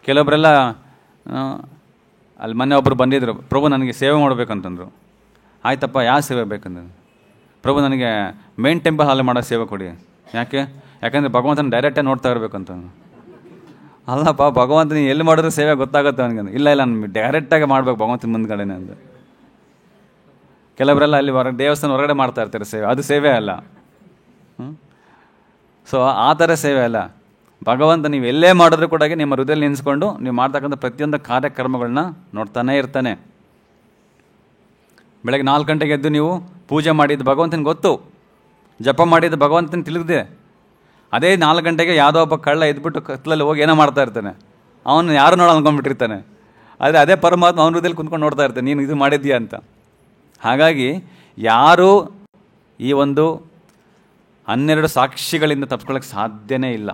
ಕೆಲವೊಬ್ಬರೆಲ್ಲ ಅಲ್ಲಿ ಮೊನ್ನೆ ಒಬ್ಬರು ಬಂದಿದ್ದರು, ಪ್ರಭು ನನಗೆ ಸೇವೆ ಮಾಡಬೇಕಂತಂದರು. ಆಯ್ತಪ್ಪ, ಯಾವ ಸೇವೆ ಬೇಕಂತಂದ್ರು. ಪ್ರಭು ನನಗೆ ಮೇನ್ ಟೆಂಪಲ್ ಹಾಲೆ ಮಾಡೋ ಸೇವೆ ಕೊಡಿ. ಯಾಕೆಂದರೆ ಭಗವಂತನ ಡೈರೆಕ್ಟಾಗಿ ನೋಡ್ತಾ ಇರಬೇಕಂತ. ಅಲ್ಲಪ್ಪ, ಭಗವಂತ ನೀನು ಎಲ್ಲಿ ಮಾಡಿದ್ರೆ ಸೇವೆ ಗೊತ್ತಾಗುತ್ತೆ ಅವನಿಗೆ. ಇಲ್ಲ ನಾನು ಡೈರೆಕ್ಟಾಗಿ ಮಾಡ್ಬೇಕು ಭಗವಂತನ ಮುಂದ್ಗಡೆನೆ ಅಂತ. ಕೆಲವರೆಲ್ಲ ಅಲ್ಲಿ ದೇವಸ್ಥಾನ ಹೊರಗಡೆ ಮಾಡ್ತಾ ಇರ್ತಾರೆ ಸೇವೆ, ಅದು ಸೇವೆ ಅಲ್ಲ. ಸೊ ಆ ಥರ ಸೇವೆ ಅಲ್ಲ. ಭಗವಂತ ನೀವು ಎಲ್ಲೇ ಮಾಡಿದ್ರೂ ಕೂಡ ನಿಮ್ಮ ಹೃದಯದಲ್ಲಿ ನೆನೆಸ್ಕೊಂಡು ನೀವು ಮಾಡ್ತಕ್ಕಂಥ ಪ್ರತಿಯೊಂದು ಕಾರ್ಯಕ್ರಮಗಳನ್ನ ನೋಡ್ತಾನೇ ಇರ್ತಾನೆ. ಬೆಳಗ್ಗೆ 4 ಗಂಟೆಗೆ ಎದ್ದು ನೀವು ಪೂಜೆ ಮಾಡಿದ್ದು ಭಗವಂತನಿಗೆ ಗೊತ್ತು, ಜಪ ಮಾಡಿದ್ದು ಭಗವಂತನ ತಿಳಿದಿದೆ. ಅದೇ 4 ಗಂಟೆಗೆ ಯಾವುದೋ ಒಬ್ಬ ಕಳ್ಳ ಎದ್ಬಿಟ್ಟು ಕತ್ಲಲ್ಲಿ ಹೋಗಿ ಏನೋ ಮಾಡ್ತಾ ಇರ್ತಾನೆ, ಅವನು ಯಾರು ನೋಡೋ ಅಂದ್ಕೊಂಡ್ಬಿಟ್ಟಿರ್ತಾನೆ. ಆದರೆ ಅದೇ ಪರಮಾತ್ಮ ಅವನ ಹೃದಯದಲ್ಲಿ ಕುಂತ್ಕೊಂಡು ನೋಡ್ತಾ ಇರ್ತಾನೆ, ನೀನು ಇದು ಮಾಡಿದ್ದೀಯಾ ಅಂತ. ಹಾಗಾಗಿ ಯಾರೂ ಈ ಒಂದು 12 ಸಾಕ್ಷಿಗಳಿಂದ ತಪ್ಪಿಸ್ಕೊಳ್ಳೋಕ್ಕೆ ಸಾಧ್ಯನೇ ಇಲ್ಲ.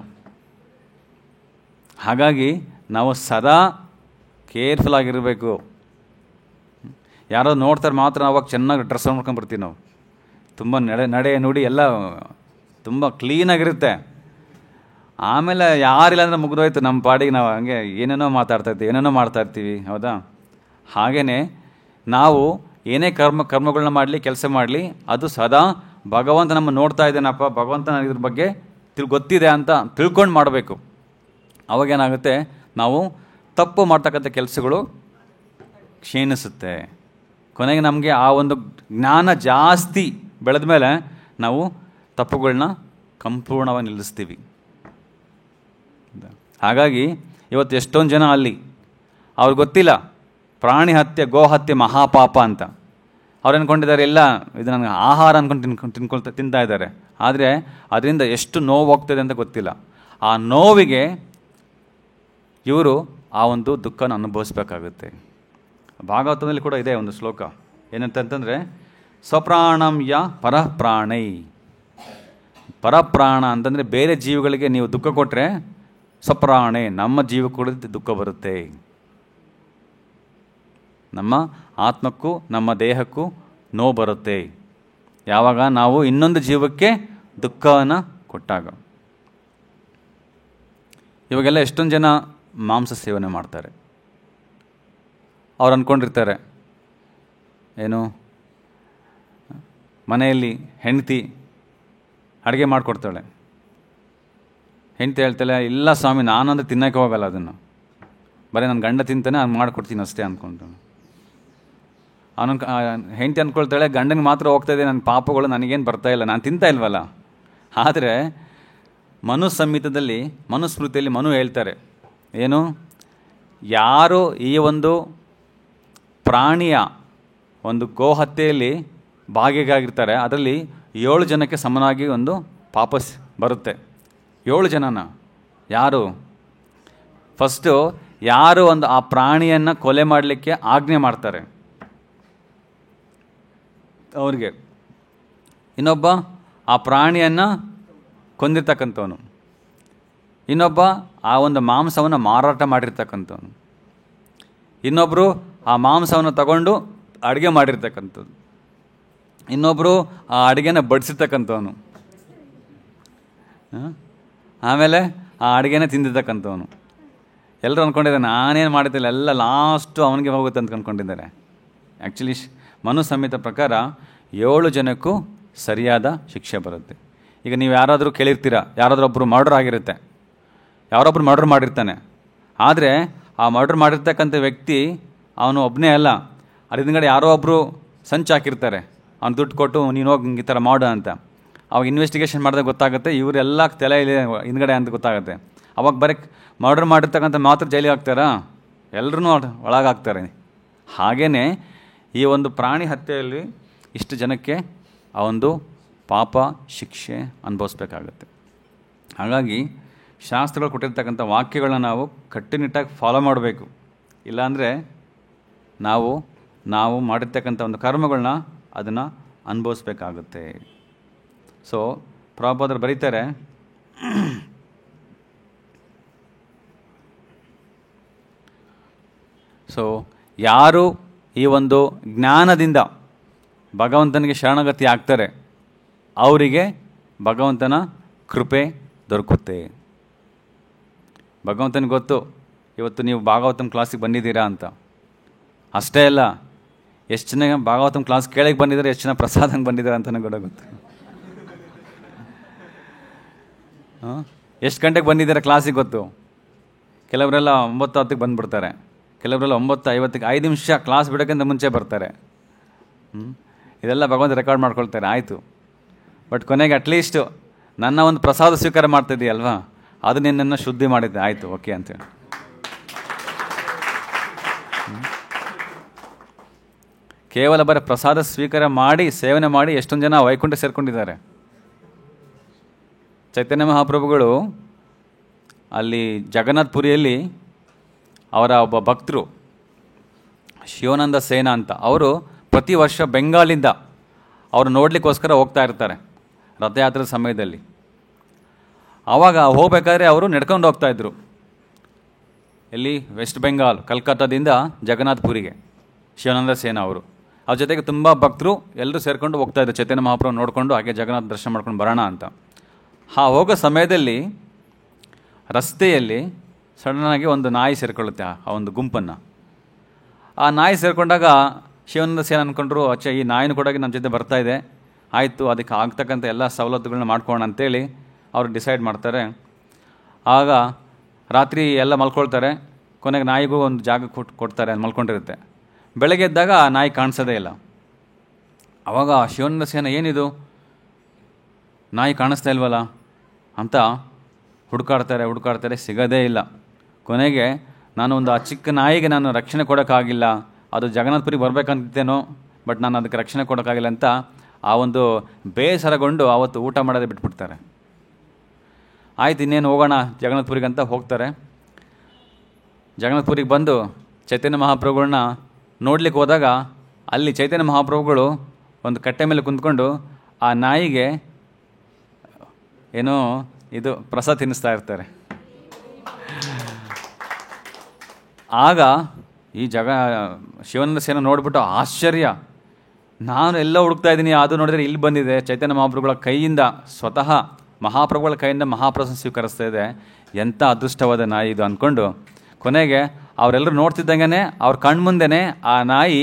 ಹಾಗಾಗಿ ನಾವು ಸದಾ ಕೇರ್ಫುಲ್ ಆಗಿರಬೇಕು. ಯಾರೋ ನೋಡ್ತಾರೆ ಮಾತ್ರ ಅವಾಗ ಚೆನ್ನಾಗಿ ಡ್ರೆಸ್ ಮಾಡ್ಕೊಂಡ್ಬರ್ತೀವಿ. ನಾವು ತುಂಬ ನಡೆ ನುಡಿ ಎಲ್ಲ ತುಂಬ ಕ್ಲೀನಾಗಿರುತ್ತೆ. ಆಮೇಲೆ ಯಾರಿಲ್ಲ ಅಂದರೆ ಮುಗಿದೋಯ್ತು, ನಮ್ಮ ಪಾಡಿಗೆ ನಾವು ಹಂಗೆ ಏನೇನೋ ಮಾತಾಡ್ತಾಯಿರ್ತೀವಿ, ಏನೇನೋ ಮಾಡ್ತಾಯಿರ್ತೀವಿ. ಹೌದಾ? ಹಾಗೆಯೇ ನಾವು ಏನೇ ಕರ್ಮಗಳನ್ನ ಮಾಡಲಿ, ಕೆಲಸ ಮಾಡಲಿ, ಅದು ಸದಾ ಭಗವಂತ ನಮ್ಮ ನೋಡ್ತಾ ಇದ್ದೇನಪ್ಪ, ಭಗವಂತ ಇದ್ರ ಬಗ್ಗೆ ಗೊತ್ತಿದೆ ಅಂತ ತಿಳ್ಕೊಂಡು ಮಾಡಬೇಕು. ಅವಾಗೇನಾಗುತ್ತೆ, ನಾವು ತಪ್ಪು ಮಾಡ್ತಕ್ಕಂಥ ಕೆಲಸಗಳು ಕ್ಷೀಣಿಸುತ್ತೆ. ಕೊನೆಗೆ ನಮಗೆ ಆ ಒಂದು ಜ್ಞಾನ ಜಾಸ್ತಿ ಬೆಳೆದ ಮೇಲೆ ನಾವು ತಪ್ಪುಗಳನ್ನ ಸಂಪೂರ್ಣವಾಗಿ ನಿಲ್ಲಿಸ್ತೀವಿ. ಹಾಗಾಗಿ ಇವತ್ತು ಎಷ್ಟೊಂದು ಜನ ಅಲ್ಲಿ ಅವ್ರಿಗೆ ಗೊತ್ತಿಲ್ಲ ಪ್ರಾಣಿ ಹತ್ಯೆ, ಗೋ ಹತ್ಯೆ ಮಹಾಪಾಪ ಅಂತ. ಅವ್ರು ಅಂದ್ಕೊಂಡಿದ್ದಾರೆ ಎಲ್ಲ ಇದು ನನಗೆ ಆಹಾರ ಅಂದ್ಕೊಂಡು ತಿಂತಾ ಇದ್ದಾರೆ. ಆದರೆ ಅದರಿಂದ ಎಷ್ಟು ನೋವು ಹೋಗ್ತದೆ ಅಂತ ಗೊತ್ತಿಲ್ಲ. ಆ ನೋವಿಗೆ ಇವರು ಆ ಒಂದು ದುಃಖನ ಅನುಭವಿಸ್ಬೇಕಾಗುತ್ತೆ. ಭಾಗವತದಲ್ಲಿ ಕೂಡ ಇದೆ ಒಂದು ಶ್ಲೋಕ, ಏನಂತಂತಂದರೆ ಸ್ವಪ್ರಾಣಂ ಯ ಪರಪ್ರಾಣೈ. ಪರಪ್ರಾಣ ಅಂತಂದರೆ ಬೇರೆ ಜೀವಿಗಳಿಗೆ ನೀವು ದುಃಖ ಕೊಟ್ಟರೆ ಸ್ವಪ್ರಾಣೆ, ನಮ್ಮ ಜೀವಕ್ಕೆ ಕೂಡ ದುಃಖ ಬರುತ್ತೆ. ನಮ್ಮ ಆತ್ಮಕ್ಕೂ ನಮ್ಮ ದೇಹಕ್ಕೂ ನೋವು ಬರುತ್ತೆ ಯಾವಾಗ ನಾವು ಇನ್ನೊಂದು ಜೀವಕ್ಕೆ ದುಃಖವನ್ನು ಕೊಟ್ಟಾಗ. ಇವಾಗೆಲ್ಲ ಎಷ್ಟೊಂದು ಜನ ಮಾಂಸ ಸೇವನೆ ಮಾಡ್ತಾರೆ. ಅವ್ರು ಅಂದ್ಕೊಂಡಿರ್ತಾರೆ ಏನು, ಮನೆಯಲ್ಲಿ ಹೆಂಡತಿ ಅಡುಗೆ ಮಾಡಿಕೊಡ್ತಾಳೆ, ಹೆಂಡತಿ ಹೇಳ್ತಾಳೆ ಇಲ್ಲ ಸ್ವಾಮಿ ನಾನಂದ್ರೆ ತಿನ್ನೋಕ್ಕೆ ಹೋಗಲ್ಲ, ಅದನ್ನು ಬರೀ ನನ್ನ ಗಂಡ ತಿಂತಾನೆ ನಾನು ಮಾಡಿಕೊಡ್ತೀನಿ ಅಷ್ಟೇ ಅಂದ್ಕೊಂಡು. ಹೆಂಡತಿ ಅಂದ್ಕೊಳ್ತಾಳೆ ಗಂಡನಿಗೆ ಮಾತ್ರ ಹೋಗ್ತಾಯಿದೆ, ನನ್ನ ಪಾಪಗಳು ನನಗೇನು ಬರ್ತಾಯಿಲ್ಲ, ನಾನು ತಿಂತಾ ಇಲ್ವಲ್ಲ. ಆದರೆ ಮನುಸ್ಮೃತಿಯಲ್ಲಿ ಮನು ಹೇಳ್ತಾರೆ ಏನು, ಯಾರು ಈ ಒಂದು ಪ್ರಾಣಿಯ ಒಂದು ಗೋಹತ್ಯೆಯಲ್ಲಿ ಭಾಗಿಯಾಗಿರ್ತಾರೆ ಅದರಲ್ಲಿ 7 ಜನಕ್ಕೆ ಸಮನಾಗಿ ಒಂದು ಪಾಪ ಬರುತ್ತೆ. 7 ಜನನ ಯಾರು? ಫಸ್ಟು ಯಾರು ಒಂದು ಆ ಪ್ರಾಣಿಯನ್ನು ಕೊಲೆ ಮಾಡಲಿಕ್ಕೆ ಆಜ್ಞೆ ಮಾಡ್ತಾರೆ ಅವ್ರಿಗೆ, ಇನ್ನೊಬ್ಬ ಆ ಪ್ರಾಣಿಯನ್ನು ಕೊಂದಿರ್ತಕ್ಕಂಥವನು, ಇನ್ನೊಬ್ಬ ಆ ಒಂದು ಮಾಂಸವನ್ನು ಮಾರಾಟ ಮಾಡಿರ್ತಕ್ಕಂಥವನು, ಇನ್ನೊಬ್ಬರು ಆ ಮಾಂಸವನ್ನು ತಗೊಂಡು ಅಡುಗೆ ಮಾಡಿರ್ತಕ್ಕಂಥದ್ದು, ಇನ್ನೊಬ್ಬರು ಆ ಅಡುಗೆನ ಬಡಿಸಿರ್ತಕ್ಕಂಥವನು, ಆಮೇಲೆ ಆ ಅಡುಗೆನ ತಿಂದಿರ್ತಕ್ಕಂಥವನು. ಎಲ್ಲರೂ ಅಂದ್ಕೊಂಡಿದ್ದಾರೆ ನಾನೇನು ಮಾಡಿದ್ದಿಲ್ಲ, ಎಲ್ಲ ಲಾಸ್ಟು ಅವನಿಗೆ ಹೋಗುತ್ತೆ ಅಂತ ಅಂದ್ಕೊಂಡಿದ್ದಾರೆ. ಆ್ಯಕ್ಚುಲಿ ಮನು ಸಂಹಿತ ಪ್ರಕಾರ 7 ಜನಕ್ಕೂ ಸರಿಯಾದ ಶಿಕ್ಷೆ ಬರುತ್ತೆ. ಈಗ ನೀವು ಯಾರಾದರೂ ಕೇಳಿರ್ತೀರ, ಯಾರಾದರೂ ಒಬ್ಬರು ಮರ್ಡರ್ ಆಗಿರುತ್ತೆ, ಯಾರೊಬ್ಬರು ಮರ್ಡರ್ ಮಾಡಿರ್ತಾನೆ, ಆದರೆ ಆ ಮರ್ಡರ್ ಮಾಡಿರ್ತಕ್ಕಂಥ ವ್ಯಕ್ತಿ ಅವನು ಒಬ್ಬನೇ ಅಲ್ಲ, ಅದ್ರ ಹಿಂದ್ಗಡೆ ಯಾರೋ ಒಬ್ಬರು ಸಂಚು ಹಾಕಿರ್ತಾರೆ, ಅವ್ನು ದುಡ್ಡು ಕೊಟ್ಟು ನೀನು ಹೋಗಿ ಈ ಥರ ಮಾಡು ಅಂತ. ಅವಾಗ ಇನ್ವೆಸ್ಟಿಗೇಷನ್ ಮಾಡಿದಾಗ ಗೊತ್ತಾಗುತ್ತೆ ಇವರೆಲ್ಲ ತಲೆ ಇದೆ ಹಿಂದ್ಗಡೆ ಅಂತ ಗೊತ್ತಾಗುತ್ತೆ. ಅವಾಗ ಬರೀ ಮರ್ಡರ್ ಮಾಡಿರ್ತಕ್ಕಂಥ ಮಾತ್ರ ಜೈಲಿಗೆ ಹಾಕ್ತಾರಾ, ಎಲ್ಲರೂ ಒಳಗಾಗ್ತಾರೆ. ಹಾಗೆಯೇ ಈ ಒಂದು ಪ್ರಾಣಿ ಹತ್ಯೆಯಲ್ಲಿ ಇಷ್ಟು ಜನಕ್ಕೆ ಆ ಒಂದು ಪಾಪ ಶಿಕ್ಷೆ ಅನುಭವಿಸ್ಬೇಕಾಗತ್ತೆ. ಹಾಗಾಗಿ ಶಾಸ್ತ್ರಗಳು ಕೊಟ್ಟಿರ್ತಕ್ಕಂಥ ವಾಕ್ಯಗಳನ್ನ ನಾವು ಕಟ್ಟುನಿಟ್ಟಾಗಿ ಫಾಲೋ ಮಾಡಬೇಕು. ಇಲ್ಲಾಂದರೆ ನಾವು ಮಾಡಿರ್ತಕ್ಕಂಥ ಒಂದು ಕರ್ಮಗಳನ್ನ ಅದನ್ನು ಅನುಭವಿಸ್ಬೇಕಾಗುತ್ತೆ. ಸೊ ಪ್ರಭುಪಾದರು ಬರೀತಾರೆ, ಸೊ ಯಾರು ಈ ಒಂದು ಜ್ಞಾನದಿಂದ ಭಗವಂತನಿಗೆ ಶರಣಗತಿ ಆಗ್ತಾರೆ ಅವರಿಗೆ ಭಗವಂತನ ಕೃಪೆ ದೊರಕುತ್ತೆ. ಭಗವಂತನಿಗೆ ಗೊತ್ತು ಇವತ್ತು ನೀವು ಭಾಗವತಂ ಕ್ಲಾಸಿಗೆ ಬಂದಿದ್ದೀರಾ ಅಂತ. ಅಷ್ಟೇ ಅಲ್ಲ, ಎಷ್ಟು ಜನ ಭಾಗವತಂ ಕ್ಲಾಸ್ ಕೇಳಕ್ಕೆ ಬಂದಿದ್ದಾರೆ, ಎಷ್ಟು ಜನ ಪ್ರಸಾದಂಗೆ ಬಂದಿದ್ದಾರೆ ಅಂತಲೂ ಕೂಡ ಗೊತ್ತು. ಎಷ್ಟು ಗಂಟೆಗೆ ಬಂದಿದ್ದಾರೆ ಕ್ಲಾಸಿಗೆ ಗೊತ್ತು. ಕೆಲವರೆಲ್ಲ 9:10ಕ್ಕೆ ಬಂದುಬಿಡ್ತಾರೆ, ಕೆಲವರೆಲ್ಲ 9:50ಕ್ಕೆ 5 ನಿಮಿಷ ಕ್ಲಾಸ್ ಬಿಡೋಕ್ಕಿಂತ ಮುಂಚೆ ಬರ್ತಾರೆ. ಇದೆಲ್ಲ ಭಗವಂತ ರೆಕಾರ್ಡ್ ಮಾಡ್ಕೊಳ್ತಾರೆ, ಆಯಿತು. ಬಟ್ ಕೊನೆಗೆ ಅಟ್ಲೀಸ್ಟು ನನ್ನ ಒಂದು ಪ್ರಸಾದ ಸ್ವೀಕಾರ ಮಾಡ್ತಿದ್ದೀಯಲ್ವಾ, ಅದು ನಿನ್ನನ್ನು ಶುದ್ಧಿ ಮಾಡಿದ್ದೆ, ಆಯಿತು, ಓಕೆ ಅಂತೇಳಿ. ಕೇವಲ ಬರೀ ಪ್ರಸಾದ ಸ್ವೀಕಾರ ಮಾಡಿ ಸೇವನೆ ಮಾಡಿ ಎಷ್ಟೊಂದು ಜನ ವೈಕುಂಠ ಸೇರ್ಕೊಂಡಿದ್ದಾರೆ. ಚೈತನ್ಯ ಮಹಾಪ್ರಭುಗಳು ಅಲ್ಲಿ ಜಗನ್ನಾಥಪುರಿಯಲ್ಲಿ ಅವರ ಒಬ್ಬ ಭಕ್ತರು ಶಿವಾನಂದ ಸೇನ ಅಂತ, ಅವರು ಪ್ರತಿ ವರ್ಷ ಬೆಂಗಾಲಿಂದ ಅವರು ನೋಡಲಿಕ್ಕೋಸ್ಕರ ಹೋಗ್ತಾ ಇರ್ತಾರೆ ರಥಯಾತ್ರೆ ಸಮಯದಲ್ಲಿ. ಆವಾಗ ಹೋಗ್ಬೇಕಾದ್ರೆ ಅವರು ನಡ್ಕೊಂಡು ಹೋಗ್ತಾಯಿದ್ರು. ಎಲ್ಲಿ? ವೆಸ್ಟ್ ಬೆಂಗಾಲ್, ಕಲ್ಕತ್ತಾದಿಂದ ಜಗನ್ನಾಥಪುರಿಗೆ ಶಿವಾನಂದ ಸೇನ ಅವರು. ಅವ್ರ ಜೊತೆಗೆ ತುಂಬ ಭಕ್ತರು ಎಲ್ಲರೂ ಸೇರಿಕೊಂಡು ಹೋಗ್ತಾಯಿದ್ರು, ಚೈತನ್ಯ ಮಹಾಪ್ರಭು ನೋಡಿಕೊಂಡು ಹಾಗೆ ಜಗನ್ನಾಥ ದರ್ಶನ ಮಾಡ್ಕೊಂಡು ಬರೋಣ ಅಂತ. ಹೋಗೋ ಸಮಯದಲ್ಲಿ ರಸ್ತೆಯಲ್ಲಿ ಸಡನ್ನಾಗಿ ಒಂದು ನಾಯಿ ಸೇರಿಕೊಳ್ಳುತ್ತೆ ಆ ಒಂದು ಗುಂಪನ್ನು. ಆ ನಾಯಿ ಸೇರಿಕೊಂಡಾಗ ಶಿವಾನಂದ ಸೇನ ಅಂದ್ಕೊಂಡ್ರು, ಈ ನಾಯಿನೂ ಕೂಡ ನಮ್ಮ ಜೊತೆ ಬರ್ತಾಯಿದೆ, ಆಯಿತು ಅದಕ್ಕೆ ಆಗ್ತಕ್ಕಂಥ ಎಲ್ಲ ಸವಲತ್ತುಗಳನ್ನ ಮಾಡ್ಕೊಳ್ಳೋಣ ಅಂತೇಳಿ ಅವರು ಡಿಸೈಡ್ ಮಾಡ್ತಾರೆ. ಆಗ ರಾತ್ರಿ ಎಲ್ಲ ಮಲ್ಕೊಳ್ತಾರೆ. ಕೊನೆಗೆ ನಾಯಿಗೂ ಒಂದು ಜಾಗ ಕೊಡ್ತಾರೆ, ಅದು ಮಲ್ಕೊಂಡಿರುತ್ತೆ. ಬೆಳಗ್ಗೆ ಎದ್ದಾಗ ಆ ನಾಯಿ ಕಾಣಿಸೋದೇ ಇಲ್ಲ. ಆವಾಗ ಶಿವಾನಂದ ಸೇನ ಏನಿದು ನಾಯಿ ಕಾಣಿಸ್ತಾ ಇಲ್ವಲ್ಲ ಅಂತ ಹುಡುಕಾಡ್ತಾರೆ, ಸಿಗೋದೇ ಇಲ್ಲ. ಕೊನೆಗೆ ನಾನು ಒಂದು ಆ ಚಿಕ್ಕ ನಾಯಿಗೆ ನಾನು ರಕ್ಷಣೆ ಕೊಡೋಕ್ಕಾಗಿಲ್ಲ, ಅದು ಜಗನ್ನಾಥಪುರಿಗೆ ಬರಬೇಕಂತೇನೋ, ಬಟ್ ನಾನು ಅದಕ್ಕೆ ರಕ್ಷಣೆ ಕೊಡೋಕ್ಕಾಗಿಲ್ಲ ಅಂತ ಆ ಒಂದು ಬೇಸರಗೊಂಡು ಆವತ್ತು ಊಟ ಮಾಡೋದೇ ಬಿಟ್ಬಿಡ್ತಾರೆ. ಆಯ್ತು ಇನ್ನೇನು ಹೋಗೋಣ ಜಗನ್ನಾಥಪುರಿಗೆ ಅಂತ ಹೋಗ್ತಾರೆ. ಜಗನ್ನಾಥಪುರಿಗೆ ಬಂದು ಚೈತನ್ಯ ಮಹಾಪ್ರಭುಗಳನ್ನ ನೋಡ್ಲಿಕ್ಕೆ ಹೋದಾಗ ಅಲ್ಲಿ ಚೈತನ್ಯ ಮಹಾಪ್ರಭುಗಳು ಒಂದು ಕಟ್ಟೆ ಮೇಲೆ ಕುಂತ್ಕೊಂಡು ಆ ನಾಯಿಗೆ ಏನೋ ಇದು ಪ್ರಸಾದ ತಿನ್ನಿಸ್ತಾ ಇರ್ತಾರೆ. ಆಗ ಈ ಶಿವಾನಂದ ಸೇನ ನೋಡಿಬಿಟ್ಟು ಆಶ್ಚರ್ಯ, ನಾನು ಎಲ್ಲ ಹುಡುಕ್ತಾ ಇದ್ದೀನಿ, ಅದು ನೋಡಿದರೆ ಇಲ್ಲಿ ಬಂದಿದೆ, ಚೈತನ್ಯ ಮಹಾಪ್ರಭುಗಳ ಕೈಯಿಂದ, ಸ್ವತಃ ಮಹಾಪ್ರಭುಗಳ ಕೈಯಿಂದ ಮಹಾಪ್ರಸಾದ ಸ್ವೀಕರಿಸ್ತಾ ಇದೆ, ಎಂಥ ಅದೃಷ್ಟವಾದ ನಾಯಿ ಇದು ಅಂದ್ಕೊಂಡು ಕೊನೆಗೆ ಅವರೆಲ್ಲರೂ ನೋಡ್ತಿದ್ದಂಗೆ ಅವ್ರ ಕಣ್ಮುಂದೆನೇ ಆ ನಾಯಿ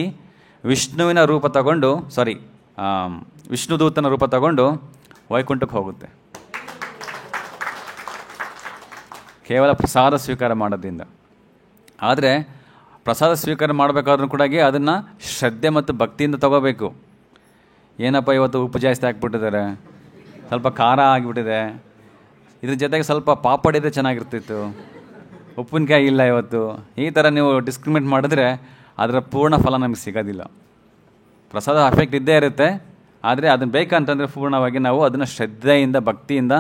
ವಿಷ್ಣುವಿನ ರೂಪ ತಗೊಂಡು ವಿಷ್ಣುದೂತನ ರೂಪ ತಗೊಂಡು ವೈಕುಂಠಕ್ಕೆ ಹೋಗುತ್ತೆ, ಕೇವಲ ಪ್ರಸಾದ ಸ್ವೀಕಾರ ಮಾಡೋದ್ರಿಂದ. ಆದರೆ ಪ್ರಸಾದ ಸ್ವೀಕಾರ ಮಾಡಬೇಕಾದ್ರೂ ಕೂಡ ಅದನ್ನು ಶ್ರದ್ಧೆ ಮತ್ತು ಭಕ್ತಿಯಿಂದ ತಗೋಬೇಕು. ಏನಪ್ಪ ಇವತ್ತು ಉಪ್ಪು ಜಾಸ್ತಿ ಹಾಕ್ಬಿಟ್ಟಿದ್ದಾರೆ, ಸ್ವಲ್ಪ ಖಾರ ಆಗಿಬಿಟ್ಟಿದೆ, ಇದ್ರ ಜೊತೆಗೆ ಸ್ವಲ್ಪ ಪಾಪಡಿದ್ರೆ ಚೆನ್ನಾಗಿರ್ತಿತ್ತು, ಉಪ್ಪಿನಕಾಯಿ ಇಲ್ಲ ಇವತ್ತು, ಈ ಥರ ನೀವು ಡಿಸ್ಕ್ರಿಮಿನೇಟ್ ಮಾಡಿದ್ರೆ ಅದರ ಪೂರ್ಣ ಫಲ ನಮಗೆ ಸಿಗೋದಿಲ್ಲ. ಪ್ರಸಾದ ಅಫೆಕ್ಟ್ ಇದ್ದೇ ಇರುತ್ತೆ, ಆದರೆ ಅದನ್ನು ಬೇಕಂತಂದರೆ ಪೂರ್ಣವಾಗಿ ನಾವು ಅದನ್ನು ಶ್ರದ್ಧೆಯಿಂದ ಭಕ್ತಿಯಿಂದ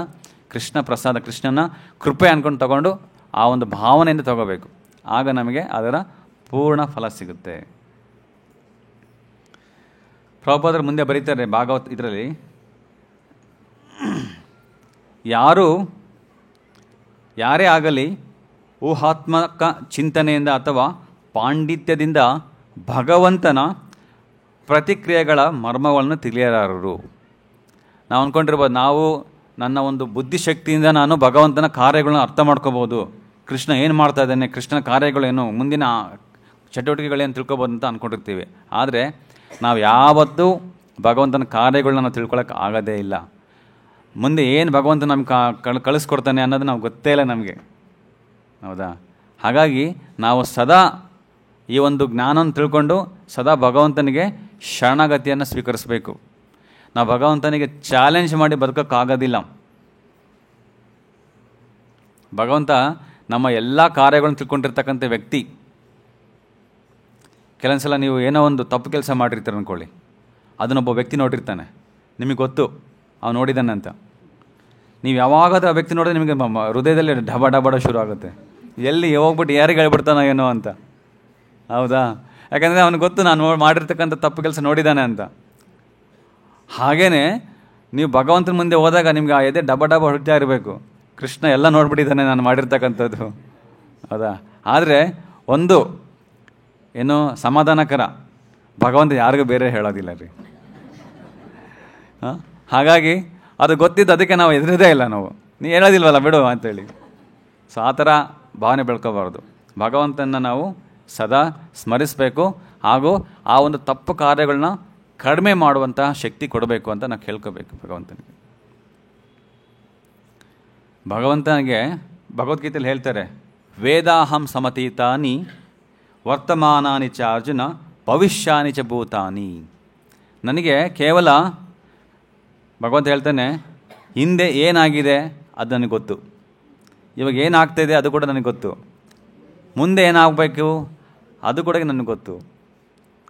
ಕೃಷ್ಣ ಪ್ರಸಾದ, ಕೃಷ್ಣನ ಕೃಪೆ ಅಂದ್ಕೊಂಡು ತಗೊಂಡು ಆ ಒಂದು ಭಾವನೆಯಿಂದ ತಗೋಬೇಕು. ಆಗ ನಮಗೆ ಅದರ ಪೂರ್ಣ ಫಲ ಸಿಗುತ್ತೆ. ಪ್ರಭುಪಾದರು ಮುಂದೆ ಬರೀತಾರೆ ಭಾಗವತ್ ಇದರಲ್ಲಿ, ಯಾರೇ ಆಗಲಿ ಊಹಾತ್ಮಕ ಚಿಂತನೆಯಿಂದ ಅಥವಾ ಪಾಂಡಿತ್ಯದಿಂದ ಭಗವಂತನ ಪ್ರತಿಕ್ರಿಯೆಗಳ ಮರ್ಮಗಳನ್ನು ತಿಳಿಯಲಾರರು. ನಾವು ಅಂದ್ಕೊಂಡಿರ್ಬೋದು, ನಾವು ನನ್ನ ಒಂದು ಬುದ್ಧಿಶಕ್ತಿಯಿಂದ ನಾನು ಭಗವಂತನ ಕಾರ್ಯಗಳನ್ನ ಅರ್ಥ ಮಾಡ್ಕೋಬೋದು, ಕೃಷ್ಣ ಏನು ಮಾಡ್ತಾ ಇದ್ದಾನೆ, ಕೃಷ್ಣನ ಕಾರ್ಯಗಳೇನು, ಮುಂದಿನ ಚಟುವಟಿಕೆಗಳೇನು ತಿಳ್ಕೊಬೋದು ಅಂತ ಅಂದ್ಕೊಂಡಿರ್ತೀವಿ. ಆದರೆ ನಾವು ಯಾವತ್ತೂ ಭಗವಂತನ ಕಾರ್ಯಗಳನ್ನ ನಾವು ತಿಳ್ಕೊಳಕ್ಕೆ ಆಗೋದೇ ಇಲ್ಲ. ಮುಂದೆ ಏನು ಭಗವಂತ ನಮ್ಗೆ ಕಳಿಸ್ಕೊಡ್ತಾನೆ ಅನ್ನೋದು ನಾವು ಗೊತ್ತೇ ಇಲ್ಲ ನಮಗೆ, ಹೌದಾ? ಹಾಗಾಗಿ ನಾವು ಸದಾ ಈ ಒಂದು ಜ್ಞಾನವನ್ನು ತಿಳ್ಕೊಂಡು ಸದಾ ಭಗವಂತನಿಗೆ ಶರಣಾಗತಿಯನ್ನು ಸ್ವೀಕರಿಸಬೇಕು. ನಾವು ಭಗವಂತನಿಗೆ ಚಾಲೆಂಜ್ ಮಾಡಿ ಬದುಕೋಕ್ಕಾಗೋದಿಲ್ಲ. ಭಗವಂತ ನಮ್ಮ ಎಲ್ಲ ಕಾರ್ಯಗಳನ್ನು ತಿಳ್ಕೊಂಡಿರ್ತಕ್ಕಂಥ ವ್ಯಕ್ತಿ. ಕೆಲವೊಂದು ಸಲ ನೀವು ಏನೋ ಒಂದು ತಪ್ಪು ಕೆಲಸ ಮಾಡಿರ್ತೀರ ಅಂದ್ಕೊಳ್ಳಿ, ಅದನ್ನೊಬ್ಬ ವ್ಯಕ್ತಿ ನೋಡಿರ್ತಾನೆ, ನಿಮಗೆ ಗೊತ್ತು ಅವ್ನು ನೋಡಿದ್ದಾನೆ ಅಂತ. ನೀವು ಯಾವಾಗಾದ್ರೂ ಆ ವ್ಯಕ್ತಿ ನೋಡಿದ್ರೆ ನಿಮಗೆ ಹೃದಯದಲ್ಲಿ ಡಬ ಡಬಡ ಶುರು ಆಗುತ್ತೆ, ಎಲ್ಲಿ ಹೋಗ್ಬಿಟ್ಟು ಯಾರಿಗೆ ಹೇಳ್ಬಿಡ್ತಾನೋ ಏನೋ ಅಂತ, ಹೌದಾ? ಯಾಕಂದರೆ ಅವ್ನಿಗೆ ಗೊತ್ತು ನಾನು ಮಾಡಿರ್ತಕ್ಕಂಥ ತಪ್ಪು ಕೆಲಸ ನೋಡಿದ್ದಾನೆ ಅಂತ. ಹಾಗೇ ನೀವು ಭಗವಂತನ ಮುಂದೆ ಹೋದಾಗ ನಿಮ್ಗೆ ಆ ಎದೆ ಡಬ ಡಬ ಹೊಡಿತಾ ಇರಬೇಕು, ಕೃಷ್ಣ ಎಲ್ಲ ನೋಡ್ಬಿಟ್ಟಿದ್ದಾನೆ ನಾನು ಮಾಡಿರ್ತಕ್ಕಂಥದ್ದು, ಹೌದಾ? ಆದರೆ ಒಂದು ಏನು ಸಮಾಧಾನಕರ, ಭಗವಂತ ಯಾರಿಗೂ ಬೇರೆ ಹೇಳೋದಿಲ್ಲ ರೀ. ಹಾಗಾಗಿ ಅದು ಗೊತ್ತಿದ್ದು ಅದಕ್ಕೆ ನಾವು ಎದುರದೇ ಇಲ್ಲ, ನಾವು ನೀ ಹೇಳೋದಿಲ್ವಲ್ಲ ಬಿಡು ಅಂತೇಳಿ. ಸೊ ಆ ಥರ ಭಾವನೆ ಬೆಳ್ಕೋಬಾರ್ದು. ಭಗವಂತನ ನಾವು ಸದಾ ಸ್ಮರಿಸಬೇಕು, ಹಾಗೂ ಆ ಒಂದು ತಪ್ಪು ಕಾರ್ಯಗಳನ್ನ ಕಡಿಮೆ ಮಾಡುವಂತಹ ಶಕ್ತಿ ಕೊಡಬೇಕು ಅಂತ ನಾವು ಕೇಳ್ಕೋಬೇಕು ಭಗವಂತನಿಗೆ. ಭಗವಂತನಿಗೆ ಭಗವದ್ಗೀತೆಯಲ್ಲಿ ಹೇಳ್ತಾರೆ, ವೇದಾಹಂ ಸಮತೀತಾನಿ ವರ್ತಮಾನಾನಿ ಚ ಅರ್ಜುನ ಭವಿಷ್ಯಾನಿ ಚ ಭೂತಾನಿ. ನನಗೆ ಕೇವಲ ಭಗವಂತ ಹೇಳ್ತಾನೆ, ಹಿಂದೆ ಏನಾಗಿದೆ ಅದು ನನಗೆ ಗೊತ್ತು, ಇವಾಗ ಏನಾಗ್ತಾಯಿದೆ ಅದು ಕೂಡ ನನಗೆ ಗೊತ್ತು, ಮುಂದೆ ಏನಾಗಬೇಕು ಅದು ಕೂಡ ನನಗೆ ಗೊತ್ತು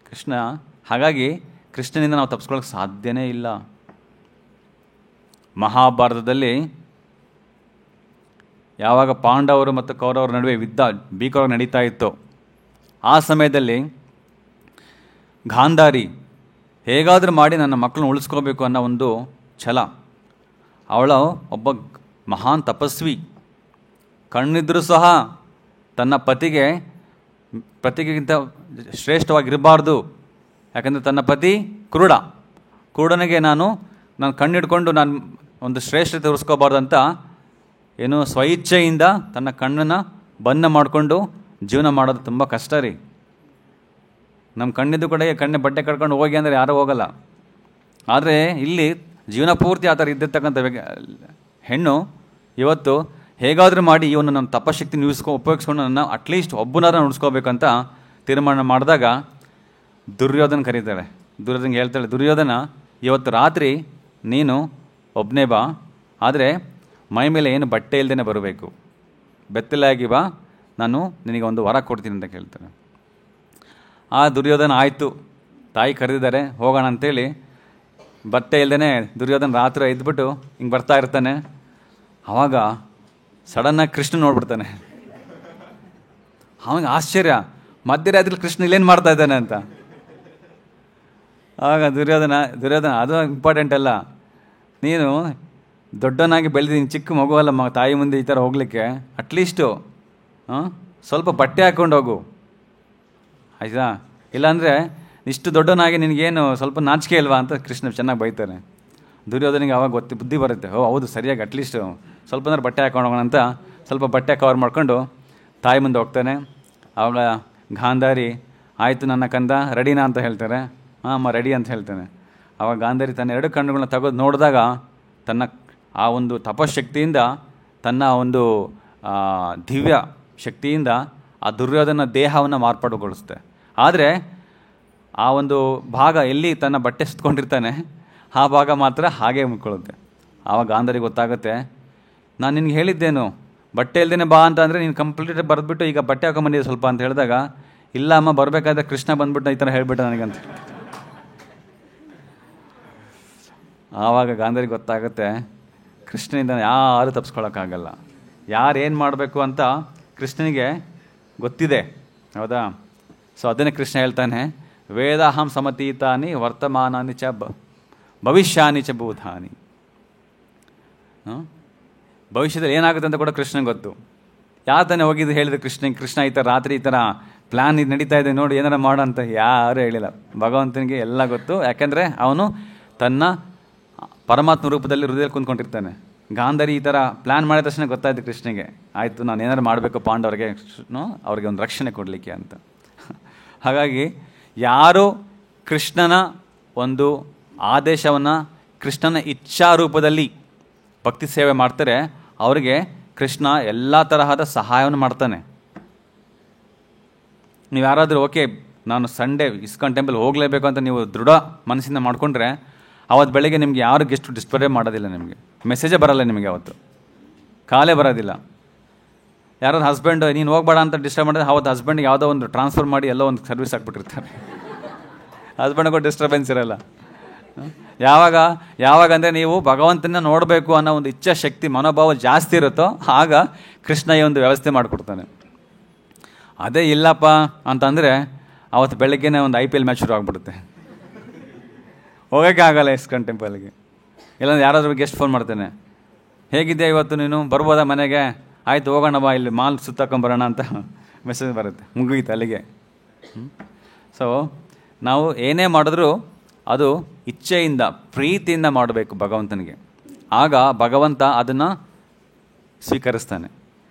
ಕೃಷ್ಣ. ಹಾಗಾಗಿ ಕೃಷ್ಣನಿಂದ ನಾವು ತಪ್ಪಿಸ್ಕೊಳ್ಳೋಕೆ ಸಾಧ್ಯನೇ ಇಲ್ಲ. ಮಹಾಭಾರತದಲ್ಲಿ ಯಾವಾಗ ಪಾಂಡವರು ಮತ್ತು ಕೌರವರ ನಡುವೆ ಯುದ್ಧ ಭೀಕರವಾಗಿ ನಡೀತಾ ಇತ್ತು, ಆ ಸಮಯದಲ್ಲಿ ಗಾಂಧಾರಿ ಹೇಗಾದರೂ ಮಾಡಿ ನನ್ನ ಮಕ್ಕಳನ್ನ ಉಳಿಸ್ಕೋಬೇಕು ಅನ್ನೋ ಒಂದು ಛಲ. ಅವಳು ಒಬ್ಬ ಮಹಾನ್ ತಪಸ್ವಿ, ಕಣ್ಣಿದ್ರೂ ಸಹ ತನ್ನ ಪತಿಗಿಂತ ಶ್ರೇಷ್ಠವಾಗಿರಬಾರ್ದು. ಯಾಕಂದರೆ ತನ್ನ ಪತಿ ಕುರುಡನಿಗೆ ನಾನು ಕಣ್ಣಿಡ್ಕೊಂಡು ನಾನು ಒಂದು ಶ್ರೇಷ್ಠತೆ ತೋರಿಸ್ಕೋಬಾರ್ದು ಅಂತ ಏನು ಸ್ವಇಚ್ಛೆಯಿಂದ ತನ್ನ ಕಣ್ಣನ್ನು ಬಂದ ಮಾಡಿಕೊಂಡು ಜೀವನ ಮಾಡೋದು ತುಂಬ ಕಷ್ಟ ರೀ. ನಮ್ಮ ಕಣ್ಣಿದ್ದು ಕಡೆಗೆ ಬಟ್ಟೆ ಕಟ್ಕೊಂಡು ಹೋಗಿ ಅಂದರೆ ಯಾರೂ ಹೋಗಲ್ಲ. ಆದರೆ ಇಲ್ಲಿ ಜೀವನ ಪೂರ್ತಿ ಆ ಥರ ಇದ್ದಿರ್ತಕ್ಕಂಥ ಹೆಣ್ಣು ಇವತ್ತು ಹೇಗಾದರೂ ಮಾಡಿ ಇವನು ನಮ್ಮ ತಪಶಕ್ತಿ ಉಪಯೋಗಿಸ್ಕೊಂಡು ನನ್ನ ಅಟ್ಲೀಸ್ಟ್ ಒಬ್ಬನಾರ ಉಳಿಸ್ಕೋಬೇಕಂತ ತೀರ್ಮಾನ ಮಾಡಿದಾಗ ದುರ್ಯೋಧನ ಕರೀತಾಳೆ. ದುರ್ಯೋಧನಿಗೆ ಹೇಳ್ತಾಳೆ, ದುರ್ಯೋಧನ ಇವತ್ತು ರಾತ್ರಿ ನೀನು ಒಬ್ಬನೇ ಬಾ, ಆದರೆ ಮೈ ಮೇಲೆ ಏನು ಬಟ್ಟೆ ಇಲ್ಲದೇ ಬರಬೇಕು, ಬೆತ್ತಲಾಗಿ ಬಾ, ನಾನು ನಿನಗೆ ಒಂದು ವರ ಕೊಡ್ತೀನಿ ಅಂತ ಕೇಳ್ತಾನೆ. ಆ ದುರ್ಯೋಧನ ಆಯಿತು, ತಾಯಿ ಕರೆದಿದ್ದಾರೆ ಹೋಗೋಣ ಅಂತೇಳಿ ಬಟ್ಟೆ ಇಲ್ಲದೇ ದುರ್ಯೋಧನ ರಾತ್ರಿ ಎದ್ಬಿಟ್ಟು ಹಿಂಗೆ ಬರ್ತಾ ಇರ್ತಾನೆ. ಆವಾಗ ಸಡನ್ನಾಗಿ ಕೃಷ್ಣ ನೋಡ್ಬಿಡ್ತಾನೆ. ಅವನಿಗೆ ಆಶ್ಚರ್ಯ, ಮಧ್ಯರಾತ್ರಿ ಕೃಷ್ಣ ಇಲ್ಲೇನು ಮಾಡ್ತಾ ಇದ್ದಾನೆ ಅಂತ. ಆವಾಗ ದುರ್ಯೋಧನ ಅದು ಇಂಪಾರ್ಟೆಂಟ್ ಅಲ್ಲ, ನೀನು ದೊಡ್ಡನಾಗಿ ಬೆಳೆದಿದ್ದೀನಿ, ಚಿಕ್ಕ ಮಗುವಲ್ಲ ತಾಯಿ ಮುಂದೆ ಈ ಥರ ಹೋಗಲಿಕ್ಕೆ, ಅಟ್ಲೀಸ್ಟು ಸ್ವಲ್ಪ ಬಟ್ಟೆ ಹಾಕ್ಕೊಂಡು ಹೋಗು ಆಯಿತಾ, ಇಲ್ಲಾಂದರೆ ಇಷ್ಟು ದೊಡ್ಡನಾಗಿ ನಿನಗೇನು ಸ್ವಲ್ಪ ನಾಚಿಕೆ ಇಲ್ವಾ ಅಂತ ಕೃಷ್ಣ ಚೆನ್ನಾಗಿ ಬೈತಾನೆ. ದುರ್ಯೋಧನಿಗೆ ಆವಾಗ ಬುದ್ಧಿ ಬರುತ್ತೆ, ಹೌದು ಸರಿಯಾಗಿ ಅಟ್ಲೀಸ್ಟು ಸ್ವಲ್ಪ ಅಂದ್ರೆ ಬಟ್ಟೆ ಹಾಕೊಂಡು ಹೋಗೋಣ ಅಂತ ಸ್ವಲ್ಪ ಬಟ್ಟೆ ಕವರ್ ಮಾಡ್ಕೊಂಡು ತಾಯಿ ಮುಂದೆ ಹೋಗ್ತಾನೆ. ಆವಾಗ ಗಾಂಧಾರಿ ಆಯಿತು ನನ್ನ ಕಂದ ರೆಡಿನಾ ಅಂತ ಹೇಳ್ತಾರೆ. ಅಮ್ಮ ರೆಡಿ ಅಂತ ಹೇಳ್ತಾನೆ. ಆವಾಗ ಗಾಂಧಾರಿ ತನ್ನ ಎರಡು ಕಣ್ಣುಗಳನ್ನ ತೆಗೆದು ನೋಡಿದಾಗ ತನ್ನ ಆ ಒಂದು ತಪಶಕ್ತಿಯಿಂದ, ತನ್ನ ಒಂದು ದಿವ್ಯ ಶಕ್ತಿಯಿಂದ ಆ ದುರ್ಯೋಧನ ದೇಹವನ್ನು ಮಾರ್ಪಾಡುಗೊಳಿಸುತ್ತೆ. ಆದರೆ ಆ ಒಂದು ಭಾಗ ಎಲ್ಲಿ ತನ್ನ ಬಟ್ಟೆ ಸುತ್ಕೊಂಡಿರ್ತಾನೆ ಆ ಭಾಗ ಮಾತ್ರ ಹಾಗೇ ಮುಕ್ಕೊಳ್ಳುತ್ತೆ. ಆವಾಗ ಗಾಂಧಾರಿಗೆ ಗೊತ್ತಾಗುತ್ತೆ, ನಾನು ನಿನಗೆ ಹೇಳಿದ್ದೇನು ಬಟ್ಟೆ ಇಲ್ದೇ ಬಾ ಅಂತ ಅಂದರೆ ನೀನು ಕಂಪ್ಲೀಟ್ ಬರೆದ್ಬಿಟ್ಟು ಈಗ ಬಟ್ಟೆ ಹಾಕೊಂಬಂದಿದ್ದೆ ಸ್ವಲ್ಪ ಅಂತ ಹೇಳಿದಾಗ, ಇಲ್ಲ ಅಮ್ಮ ಬರಬೇಕಾದ್ರೆ ಕೃಷ್ಣ ಬಂದ್ಬಿಟ್ಟು ಈ ಥರ ಹೇಳಿಬಿಟ್ಟ ನನಗಂತ. ಆವಾಗ ಗಾಂಧಾರಿಗೆ ಗೊತ್ತಾಗುತ್ತೆ, ಕೃಷ್ಣನಿಂದ ಯಾರೂ ತಪ್ಪಿಸ್ಕೊಳ್ಳೋಕ್ಕಾಗಲ್ಲ. ಯಾರು ಏನು ಮಾಡಬೇಕು ಅಂತ ಕೃಷ್ಣನಿಗೆ ಗೊತ್ತಿದೆ, ಹೌದಾ? ಸೊ ಅದನ್ನೇ ಕೃಷ್ಣ ಹೇಳ್ತಾನೆ, ವೇದಾಹಂ ಸಮತೀತಾನಿ ವರ್ತಮಾನಾನಿ ಚ ಭವಿಷ್ಯಾನಿ ಚ ಭೂತಾನಿ. ಭವಿಷ್ಯದಲ್ಲಿ ಏನಾಗುತ್ತೆ ಅಂತ ಕೂಡ ಕೃಷ್ಣಂಗೆ ಗೊತ್ತು. ಯಾವ ತಾನೇ ಹೋಗಿದ್ದು ಹೇಳಿದ್ರು ಕೃಷ್ಣ ಈ ಥರ ರಾತ್ರಿ ಈ ಥರ ಪ್ಲ್ಯಾನ್ ಇದು ನಡೀತಾ ಇದೆ ನೋಡಿ ಏನಾರ ಮಾಡೋ ಅಂತ ಯಾರೂ ಹೇಳಿಲ್ಲ. ಭಗವಂತನಿಗೆ ಎಲ್ಲ ಗೊತ್ತು. ಯಾಕೆಂದರೆ ಅವನು ತನ್ನ ಪರಮಾತ್ಮ ರೂಪದಲ್ಲಿ ಹೃದಯದಲ್ಲಿ ಕುಂತ್ಕೊಂಡಿರ್ತಾನೆ. ಗಾಂಧಾರಿ ಈ ಥರ ಪ್ಲ್ಯಾನ್ ಮಾಡಿದ ತಕ್ಷಣ ಗೊತ್ತಾಯ್ತು ಕೃಷ್ಣನಿಗೆ, ಆಯಿತು ನಾನು ಏನಾರು ಮಾಡಬೇಕು ಪಾಂಡವರಿಗೆ, ಅವ್ರಿಗೆ ಒಂದು ರಕ್ಷಣೆ ಕೊಡಲಿಕ್ಕೆ ಅಂತ. ಹಾಗಾಗಿ ಯಾರು ಕೃಷ್ಣನ ಒಂದು ಆದೇಶವನ್ನು ಕೃಷ್ಣನ ಇಚ್ಛಾರೂಪದಲ್ಲಿ ಭಕ್ತಿ ಸೇವೆ ಮಾಡ್ತಾರೆ ಅವರಿಗೆ ಕೃಷ್ಣ ಎಲ್ಲ ತರಹದ ಸಹಾಯವನ್ನು ಮಾಡ್ತಾನೆ. ನೀವು ಯಾರಾದರೂ ಓಕೆ ನಾನು ಸಂಡೇ ಇಸ್ಕಾನ್ ಟೆಂಪಲ್ ಹೋಗಲೇಬೇಕು ಅಂತ ನೀವು ದೃಢ ಮನಸ್ಸಿಂದ ಮಾಡಿಕೊಂಡ್ರೆ ಅವತ್ತು ಬೆಳಗ್ಗೆ ನಿಮಗೆ ಯಾರು ಗೆಸ್ಟ್ ಡಿಸ್ಟರ್ಬೇ ಮಾಡೋದಿಲ್ಲ, ನಿಮಗೆ ಮೆಸೇಜೇ ಬರೋಲ್ಲ, ನಿಮಗೆ ಅವತ್ತು ಕಾಲೇ ಬರೋದಿಲ್ಲ. ಯಾರಾದ್ರು ಹಸ್ಬೆಂಡ್ ನೀನು ಹೋಗ್ಬೇಡ ಅಂತ ಡಿಸ್ಟರ್ಬ್ ಮಾಡಿದ್ರೆ ಅವತ್ತು ಹಸ್ಬೆಂಡ್ಗೆ ಯಾವುದೋ ಒಂದು ಟ್ರಾನ್ಸ್ಫರ್ ಮಾಡಿ ಎಲ್ಲೋ ಒಂದು ಸರ್ವಿಸ್ ಹಾಕ್ಬಿಟ್ಟಿರ್ತಾರೆ. ಹಸ್ಬೆಂಡ್ಗೂ ಡಿಸ್ಟರ್ಬೆನ್ಸ್ ಇರೋಲ್ಲ. ಯಾವಾಗ ಅಂದರೆ ನೀವು ಭಗವಂತನ ನೋಡಬೇಕು ಅನ್ನೋ ಒಂದು ಇಚ್ಛಾಶಕ್ತಿ ಮನೋಭಾವ ಜಾಸ್ತಿ ಇರುತ್ತೋ ಆಗ ಕೃಷ್ಣ ಈ ಒಂದು ವ್ಯವಸ್ಥೆ ಮಾಡಿಕೊಡ್ತಾನೆ. ಅದೇ ಇಲ್ಲಪ್ಪ ಅಂತಂದರೆ ಅವತ್ತು ಬೆಳಗ್ಗೆನೇ ಒಂದು IPL ಮ್ಯಾಚ್ ಶುರು ಆಗಿಬಿಡುತ್ತೆ, ಹೋಗೋಕ್ಕೆ ಆಗಲ್ಲ ಇಸ್ಕಾನ್ ಟೆಂಪಲ್ಗೆ. ಇಲ್ಲಾಂದ್ರೆ ಯಾರಾದ್ರೂ ಗೆಸ್ಟ್ ಫೋನ್ ಮಾಡ್ತೇನೆ, ಹೇಗಿದ್ದೆ ಇವತ್ತು ನೀನು ಬರ್ಬೋದಾ ಮನೆಗೆ, ಆಯಿತು ಹೋಗೋಣ ಬಾ ಇಲ್ಲಿ ಮಾಲ್ ಸುತ್ತಾಕೊಂಬರೋಣ ಅಂತ ಮೆಸೇಜ್ ಬರುತ್ತೆ, ಮುಗಿಯಿತು ಅಲ್ಲಿಗೆ. ಸೊ ನಾವು ಏನೇ ಮಾಡಿದ್ರೂ ಅದು ಇಚ್ಛೆಯಿಂದ ಪ್ರೀತಿಯಿಂದ ಮಾಡಬೇಕು ಭಗವಂತನಿಗೆ, ಆಗ ಭಗವಂತ ಅದನ್ನು ಸ್ವೀಕರಿಸ್ತಾನೆ.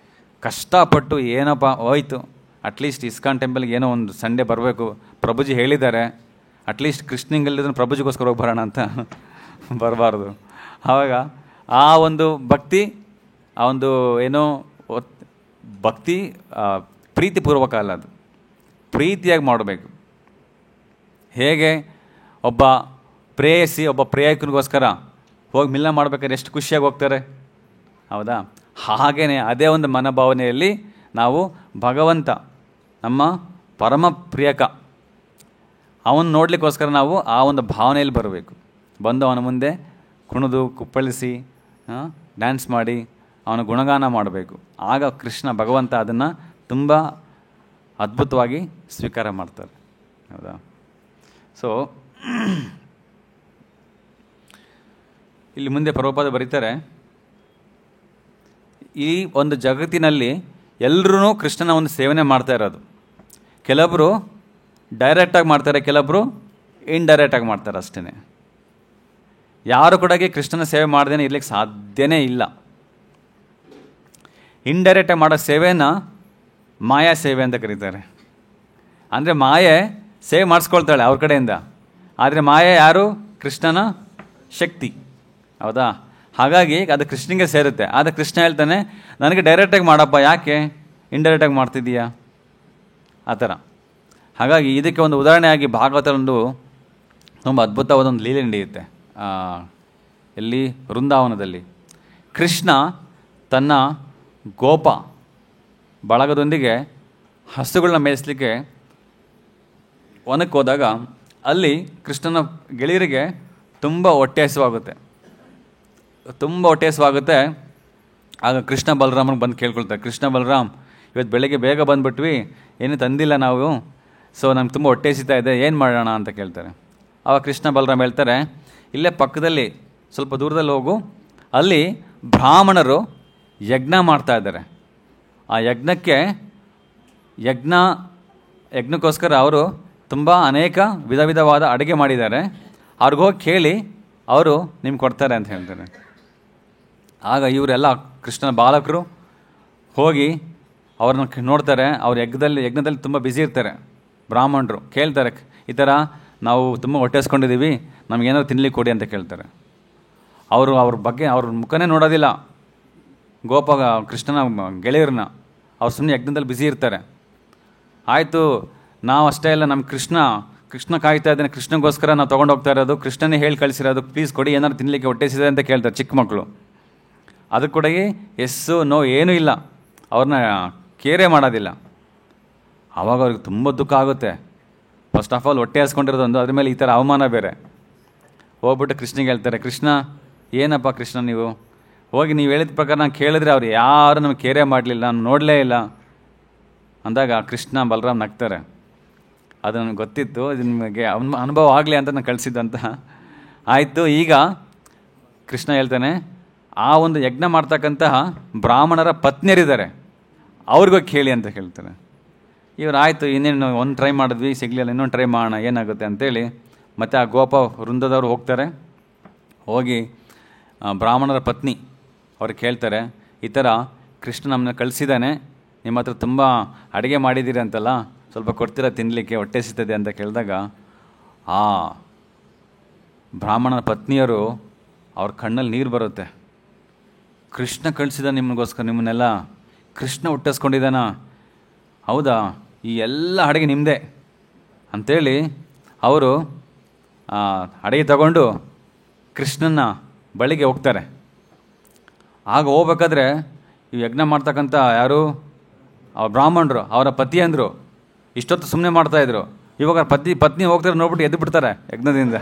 ಕಷ್ಟಪಟ್ಟು ಏನಪ್ಪ ಹೋಯ್ತು ಅಟ್ಲೀಸ್ಟ್ ಇಸ್ಕಾನ್ ಟೆಂಪಲ್ಗೆ ಏನೋ ಒಂದು ಸಂಡೇ ಬರಬೇಕು, ಪ್ರಭುಜಿ ಹೇಳಿದ್ದಾರೆ, ಅಟ್ಲೀಸ್ಟ್ ಕೃಷ್ಣಂಗಲ್ಲಿದ್ದನ್ನು ಪ್ರಭುಜಿಗೋಸ್ಕರ ಹೋಗಿ ಬರೋಣ ಅಂತ ಬರಬಾರ್ದು. ಆವಾಗ ಆ ಒಂದು ಭಕ್ತಿ, ಆ ಒಂದು ಏನೋ ಭಕ್ತಿ ಪ್ರೀತಿಪೂರ್ವಕ ಅಲ್ಲ, ಅದು ಪ್ರೀತಿಯಾಗಿ ಮಾಡಬೇಕು. ಹೇಗೆ ಒಬ್ಬ ಪ್ರೇಯಸಿ ಒಬ್ಬ ಪ್ರೇಯಕನಿಗೋಸ್ಕರ ಹೋಗಿ ಮಿಲನ ಮಾಡ್ಬೇಕಾದ್ರೆ ಎಷ್ಟು ಖುಷಿಯಾಗಿ ಹೋಗ್ತಾರೆ, ಹೌದಾ? ಹಾಗೆಯೇ ಅದೇ ಒಂದು ಮನೋಭಾವನೆಯಲ್ಲಿ ನಾವು ಭಗವಂತ ನಮ್ಮ ಪರಮ ಪ್ರಿಯಕ ಅವನು ನೋಡಲಿಕ್ಕೋಸ್ಕರ ನಾವು ಆ ಒಂದು ಭಾವನೆಯಲ್ಲಿ ಬರಬೇಕು. ಬಂದು ಅವನ ಮುಂದೆ ಕುಣಿದು ಕುಪ್ಪಳಿಸಿ ಡ್ಯಾನ್ಸ್ ಮಾಡಿ ಅವನ ಗುಣಗಾನ ಮಾಡಬೇಕು. ಆಗ ಕೃಷ್ಣ ಭಗವಂತ ಅದನ್ನು ತುಂಬ ಅದ್ಭುತವಾಗಿ ಸ್ವೀಕಾರ ಮಾಡ್ತಾರೆ, ಹೌದಾ? ಸೊ ಇಲ್ಲಿ ಮುಂದೆ ಪ್ರಭುಪಾದ ಬರೀತಾರೆ, ಈ ಒಂದು ಜಗತ್ತಿನಲ್ಲಿ ಎಲ್ಲರೂ ಕೃಷ್ಣನ ಒಂದು ಸೇವನೆ ಮಾಡ್ತಾ ಇರೋದು. ಕೆಲವೊಬ್ಬರು ಡೈರೆಕ್ಟಾಗಿ ಮಾಡ್ತಾರೆ, ಕೆಲವೊಬ್ಬರು ಇಂಡೈರೆಕ್ಟಾಗಿ ಮಾಡ್ತಾರೆ ಅಷ್ಟೇ. ಯಾರು ಕೂಡ ಕೃಷ್ಣನ ಸೇವೆ ಮಾಡ್ದೇನೆ ಇರ್ಲಿಕ್ಕೆ ಸಾಧ್ಯನೇ ಇಲ್ಲ. ಇಂಡೈರೆಕ್ಟಾಗಿ ಮಾಡೋ ಸೇವೆನ ಮಾಯಾ ಸೇವೆ ಅಂತ ಕರೀತಾರೆ. ಅಂದರೆ ಮಾಯೆ ಸೇವೆ ಮಾಡಿಸ್ಕೊಳ್ತಾಳೆ ಅವ್ರ ಕಡೆಯಿಂದ, ಆದರೆ ಮಾಯೆ ಯಾರು? ಕೃಷ್ಣನ ಶಕ್ತಿ, ಹೌದಾ? ಹಾಗಾಗಿ ಅದು ಕೃಷ್ಣನಿಗೆ ಸೇರುತ್ತೆ. ಆದರೆ ಕೃಷ್ಣ ಹೇಳ್ತಾನೆ ನನಗೆ ಡೈರೆಕ್ಟಾಗಿ ಮಾಡಪ್ಪ, ಯಾಕೆ ಇಂಡೈರೆಕ್ಟಾಗಿ ಮಾಡ್ತಿದ್ದೀಯಾ ಆ ಥರ. ಹಾಗಾಗಿ ಇದಕ್ಕೆ ಒಂದು ಉದಾಹರಣೆಯಾಗಿ ಭಾಗವತದೊಂದು ತುಂಬ ಅದ್ಭುತವಾದ ಒಂದು ಲೀಲೆ ನಡೆಯುತ್ತೆ. ಎಲ್ಲಿ? ವೃಂದಾವನದಲ್ಲಿ ಕೃಷ್ಣ ತನ್ನ ಗೋಪ ಬಳಗದೊಂದಿಗೆ ಹಸುಗಳನ್ನ ಮೇಯಿಸಲಿಕ್ಕೆ ವನಕ್ಕೆ ಹೋದಾಗ ಅಲ್ಲಿ ಕೃಷ್ಣನ ಗೆಳೆಯರಿಗೆ ತುಂಬ ಹೊಟ್ಟೆ ಹಸಿವಾಗುತ್ತೆ. ಆಗ ಕೃಷ್ಣ ಬಲರಾಮನಿಗೆ ಬಂದು ಕೇಳ್ಕೊಳ್ತಾರೆ, ಕೃಷ್ಣ ಬಲರಾಮ್ ಇವತ್ತು ಬೆಳಗ್ಗೆ ಬೇಗ ಬಂದುಬಿಟ್ವಿ, ಏನೂ ತಂದಿಲ್ಲ ನಾವು, ಸೊ ನಮ್ಗೆ ತುಂಬ ಹೊಟ್ಟೆ ಹಸಿತಾ ಇದೆ, ಏನು ಮಾಡೋಣ ಅಂತ ಕೇಳ್ತಾರೆ. ಆವಾಗ ಕೃಷ್ಣ ಬಲರಾಮ್ ಹೇಳ್ತಾರೆ, ಇಲ್ಲೇ ಪಕ್ಕದಲ್ಲಿ ಸ್ವಲ್ಪ ದೂರದಲ್ಲಿ ಹೋಗು, ಅಲ್ಲಿ ಬ್ರಾಹ್ಮಣರು ಯಜ್ಞ ಮಾಡ್ತಾ ಇದ್ದಾರೆ. ಆ ಯಜ್ಞಕ್ಕೋಸ್ಕರ ಅವರು ತುಂಬ ಅನೇಕ ವಿಧವಾದ ಅಡುಗೆ ಮಾಡಿದ್ದಾರೆ, ಅವ್ರಿಗೋಗಿ ಕೇಳಿ ಅವರು ನಿಮ್ಗೆ ಕೊಡ್ತಾರೆ ಅಂತ ಹೇಳ್ತಾರೆ. ಆಗ ಇವರೆಲ್ಲ ಕೃಷ್ಣನ ಬಾಲಕರು ಹೋಗಿ ಅವ್ರನ್ನ ನೋಡ್ತಾರೆ. ಅವ್ರು ಯಜ್ಞದಲ್ಲಿ ತುಂಬ ಬ್ಯುಸಿ ಇರ್ತಾರೆ. ಬ್ರಾಹ್ಮಣರು ಕೇಳ್ತಾರೆ, ಈ ಥರ ನಾವು ತುಂಬ ಹೊಟ್ಟೆಸ್ಕೊಂಡಿದ್ದೀವಿ, ನಮಗೇನಾದ್ರು ತಿನ್ಲಿಕ್ಕೆ ಕೊಡಿ ಅಂತ ಕೇಳ್ತಾರೆ. ಅವ್ರ ಬಗ್ಗೆ ಅವ್ರ ಮುಖನೇ ನೋಡೋದಿಲ್ಲ ಕೃಷ್ಣನ ಗೆಳೆಯರನ್ನ. ಅವ್ರು ಸುಮ್ಮನೆ ಯಜ್ಞದಲ್ಲಿ ಬ್ಯುಸಿ ಇರ್ತಾರೆ. ಆಯಿತು, ನಾವು ಅಷ್ಟೇ ಇಲ್ಲ, ನಮ್ಮ ಕೃಷ್ಣ ಕಾಯ್ತಾ ಇದ್ದಾನೆ, ಕೃಷ್ಣಗೋಸ್ಕರ ನಾವು ತೊಗೊಂಡು ಹೋಗ್ತಾ ಇರೋದು, ಕೃಷ್ಣನೇ ಹೇಳಿ ಕಳಿಸಿರೋದು, ಪ್ಲೀಸ್ ಕೊಡಿ, ಏನಾದ್ರು ತಿನ್ನಲಿಕ್ಕೆ ಹೊಟ್ಟೆಸಿದೆ ಅಂತ ಕೇಳ್ತಾರೆ ಚಿಕ್ಕ ಮಕ್ಕಳು. ಅದಕ್ಕೆ ಕೂಡ ಎಸ್ಸು ನೋ ಏನೂ ಇಲ್ಲ, ಅವ್ರನ್ನ ಕೇರೇ ಮಾಡೋದಿಲ್ಲ. ಆವಾಗ ಅವ್ರಿಗೆ ತುಂಬ ದುಃಖ ಆಗುತ್ತೆ. ಫಸ್ಟ್ ಆಫ್ ಆಲ್ ಹೊಟ್ಟೆ ಹಸ್ಕೊಂಡಿರೋದೊಂದು, ಅದ್ರ ಮೇಲೆ ಈ ಥರ ಅವಮಾನ ಬೇರೆ. ಹೋಗ್ಬಿಟ್ಟು ಕೃಷ್ಣಗೆ ಹೇಳ್ತಾರೆ, ಕೃಷ್ಣ ಏನಪ್ಪ ಕೃಷ್ಣ ನೀವು ಹೋಗಿ ನೀವು ಹೇಳಿದ ಪ್ರಕಾರ ನಾನು ಕೇಳಿದ್ರೆ ಅವ್ರು ಯಾರು ನಮಗೆ ಕೇರೇ ಮಾಡಲಿಲ್ಲ, ನಾನು ನೋಡಲೇ ಇಲ್ಲ ಅಂದಾಗ ಕೃಷ್ಣ ಬಲರಾಮ್ ನಗ್ತಾರೆ. ಅದು ನನಗೆ ಗೊತ್ತಿತ್ತು, ಇದು ನಿಮಗೆ ಅನುಭವ ಆಗಲಿ ಅಂತ ನಾನು ಕಳಿಸಿದ್ದಂತ. ಆಯಿತು, ಈಗ ಕೃಷ್ಣ ಹೇಳ್ತಾನೆ, ಆ ಒಂದು ಯಜ್ಞ ಮಾಡ್ತಕ್ಕಂತಹ ಬ್ರಾಹ್ಮಣರ ಪತ್ನಿಯರಿದ್ದಾರೆ, ಅವ್ರಿಗೋಗಿ ಕೇಳಿ ಅಂತ ಹೇಳ್ತಾರೆ. ಇವ್ರು ಆಯಿತು, ಇನ್ನೇನು ಒಂದು ಟ್ರೈ ಮಾಡಿದ್ವಿ, ಸಿಗಲಿಲ್ಲ, ಇನ್ನೊಂದು ಟ್ರೈ ಮಾಡೋಣ ಏನಾಗುತ್ತೆ ಅಂತೇಳಿ ಮತ್ತು ಆ ಗೋಪ ವೃಂದದವರು ಹೋಗ್ತಾರೆ. ಹೋಗಿ ಬ್ರಾಹ್ಮಣರ ಪತ್ನಿ ಅವ್ರಿಗೆ ಕೇಳ್ತಾರೆ, ಈ ಥರ ಕೃಷ್ಣ ನಮ್ಮನ್ನ ಕಳಿಸಿದ್ದಾನೆ, ನಿಮ್ಮ ಹತ್ರ ತುಂಬ ಅಡುಗೆ ಮಾಡಿದ್ದೀರಿ ಅಂತಲ್ಲ, ಸ್ವಲ್ಪ ಕೊಡ್ತೀರಾ ತಿನ್ನಲಿಕ್ಕೆ, ಹೊಟ್ಟೆ ಸಿಗ್ತದೆ ಅಂತ ಕೇಳಿದಾಗ ಆ ಬ್ರಾಹ್ಮಣನ ಪತ್ನಿಯರು ಅವ್ರ ಕಣ್ಣಲ್ಲಿ ನೀರು ಬರುತ್ತೆ. ಕೃಷ್ಣ ಕಳಿಸಿದ ನಿಮಗೋಸ್ಕರ ನಿಮ್ಮನ್ನೆಲ್ಲ, ಕೃಷ್ಣ ಹುಟ್ಟಿಸ್ಕೊಂಡಿದ್ದಾನ, ಹೌದಾ, ಈ ಎಲ್ಲ ಅಡುಗೆ ನಿಮ್ಮದೇ ಅಂಥೇಳಿ ಅವರು ಅಡುಗೆ ತಗೊಂಡು ಕೃಷ್ಣನ ಬಳಿಗೆ ಹೋಗ್ತಾರೆ. ಆಗ ಹೋಗ್ಬೇಕಾದ್ರೆ ಈ ಯಜ್ಞ ಮಾಡ್ತಕ್ಕಂಥ ಯಾರು ಬ್ರಾಹ್ಮಣರು, ಅವರ ಪತಿ ಅಂದರು ಇಷ್ಟೊತ್ತು ಸುಮ್ಮನೆ ಮಾಡ್ತಾಯಿದ್ರು. ಇವಾಗ ಪತ್ನಿ ಹೋಗ್ತಾರೆ, ನೋಡ್ಬಿಟ್ಟು ಎದ್ದು ಬಿಡ್ತಾರೆ ಯಜ್ಞದಿಂದ.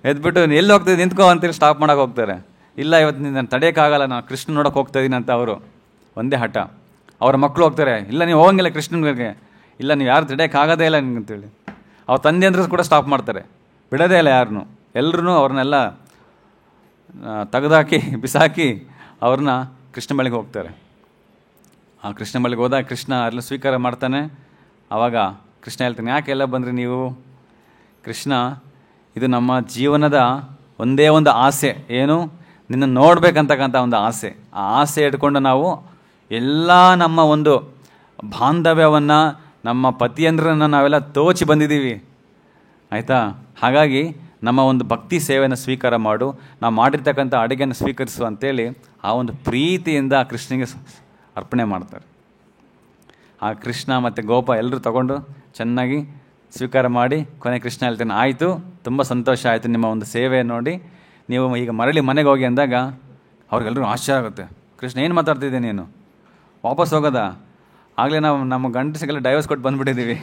ಎದ್ಬಿಟ್ಟು ಎಲ್ಲಿ ಹೋಗ್ತಿದ್ದೆ ನಿಂತ್ಕೋ ಅಂತೇಳಿ ಸ್ಟಾಪ್ ಮಾಡೋಕೆ ಹೋಗ್ತಾರೆ. ಇಲ್ಲ, ಇವತ್ತು ನಾನು ತಡೆಯೋಕ್ಕಾಗಲ್ಲ, ನಾನು ಕೃಷ್ಣ ನೋಡೋಕೆ ಹೋಗ್ತಾಯಿದ್ದೀನಿ ಅಂತ ಅವರು ಒಂದೇ ಹಠ. ಅವರ ಮಕ್ಕಳು ಹೋಗ್ತಾರೆ, ಇಲ್ಲ ನೀವು ಹೋಗಂಗಿಲ್ಲ ಕೃಷ್ಣನಿಗೆ, ಇಲ್ಲ ನೀವು ಯಾರು ತಡೆಯೋಕ್ಕಾಗೋದೇ ಇಲ್ಲ ನಿಮ್ಗಂತೇಳಿ. ಅವ್ರ ತಂದೆ ಅಂದ್ರೆ ಕೂಡ ಸ್ಟಾಪ್ ಮಾಡ್ತಾರೆ, ಬಿಡೋದೇ ಇಲ್ಲ ಯಾರನ್ನೂ. ಎಲ್ಲರೂ ಅವ್ರನ್ನೆಲ್ಲ ತೆಗೆದಾಕಿ ಬಿಸಾಕಿ ಅವ್ರನ್ನ ಕೃಷ್ಣ ಬಳಿಗೆ ಹೋಗ್ತಾರೆ. ಆ ಕೃಷ್ಣ ಬಳಿಗೆ ಹೋದಾಗ ಕೃಷ್ಣ ಎಲ್ಲ ಸ್ವೀಕಾರ ಮಾಡ್ತಾನೆ. ಆವಾಗ ಕೃಷ್ಣ ಹೇಳ್ತಾನೆ, ಯಾಕೆ ಎಲ್ಲ ಬಂದ್ರಿ ನೀವು? ಕೃಷ್ಣ, ಇದು ನಮ್ಮ ಜೀವನದ ಒಂದೇ ಒಂದು ಆಸೆ, ಏನು, ನಿನ್ನ ನೋಡ್ಬೇಕಂತಕ್ಕಂಥ ಒಂದು ಆಸೆ. ಆ ಆಸೆ ಇಟ್ಕೊಂಡು ನಾವು ಎಲ್ಲ ನಮ್ಮ ಒಂದು ಬಾಂಧವ್ಯವನ್ನು, ನಮ್ಮ ಪತಿಯಂದ್ರನ್ನು ನಾವೆಲ್ಲ ತೋಚಿ ಬಂದಿದ್ದೀವಿ, ಆಯಿತಾ? ಹಾಗಾಗಿ ನಮ್ಮ ಒಂದು ಭಕ್ತಿ ಸೇವೆಯನ್ನು ಸ್ವೀಕಾರ ಮಾಡು, ನಾವು ಮಾಡಿರ್ತಕ್ಕಂಥ ಅಡುಗೆಯನ್ನು ಸ್ವೀಕರಿಸು ಅಂತೇಳಿ ಆ ಒಂದು ಪ್ರೀತಿಯಿಂದ ಕೃಷ್ಣನಿಗೆ ಅರ್ಪಣೆ ಮಾಡ್ತಾರೆ. ಆ ಕೃಷ್ಣ ಮತ್ತು ಗೋಪ ಎಲ್ಲರೂ ತಗೊಂಡು ಚೆನ್ನಾಗಿ ಸ್ವೀಕಾರ ಮಾಡಿ ಕೊನೆ ಕೃಷ್ಣ ಹೇಳ್ತಾನೆ, ಆಯಿತು, ತುಂಬ ಸಂತೋಷ ಆಯಿತು ನಿಮ್ಮ ಒಂದು ಸೇವೆ ನೋಡಿ, ನೀವು ಈಗ ಮರಳಿ ಮನೆಗೆ ಹೋಗಿ ಅಂದಾಗ ಅವ್ರಿಗೆಲ್ಲರೂ ಆಶ್ಚರ್ಯ ಆಗುತ್ತೆ. ಕೃಷ್ಣ, ಏನು ಮಾತಾಡ್ತಿದ್ದೆ ನೀನು, ವಾಪಸ್ ಹೋಗೋದಾ? ಆಗಲೇ ನಾವು ನಮ್ಮ ಗಂಡಸಿಗೆಲ್ಲ ಡೈವರ್ಸ್ ಕೊಟ್ಟು ಬಂದುಬಿಟ್ಟಿದ್ದೀವಿ,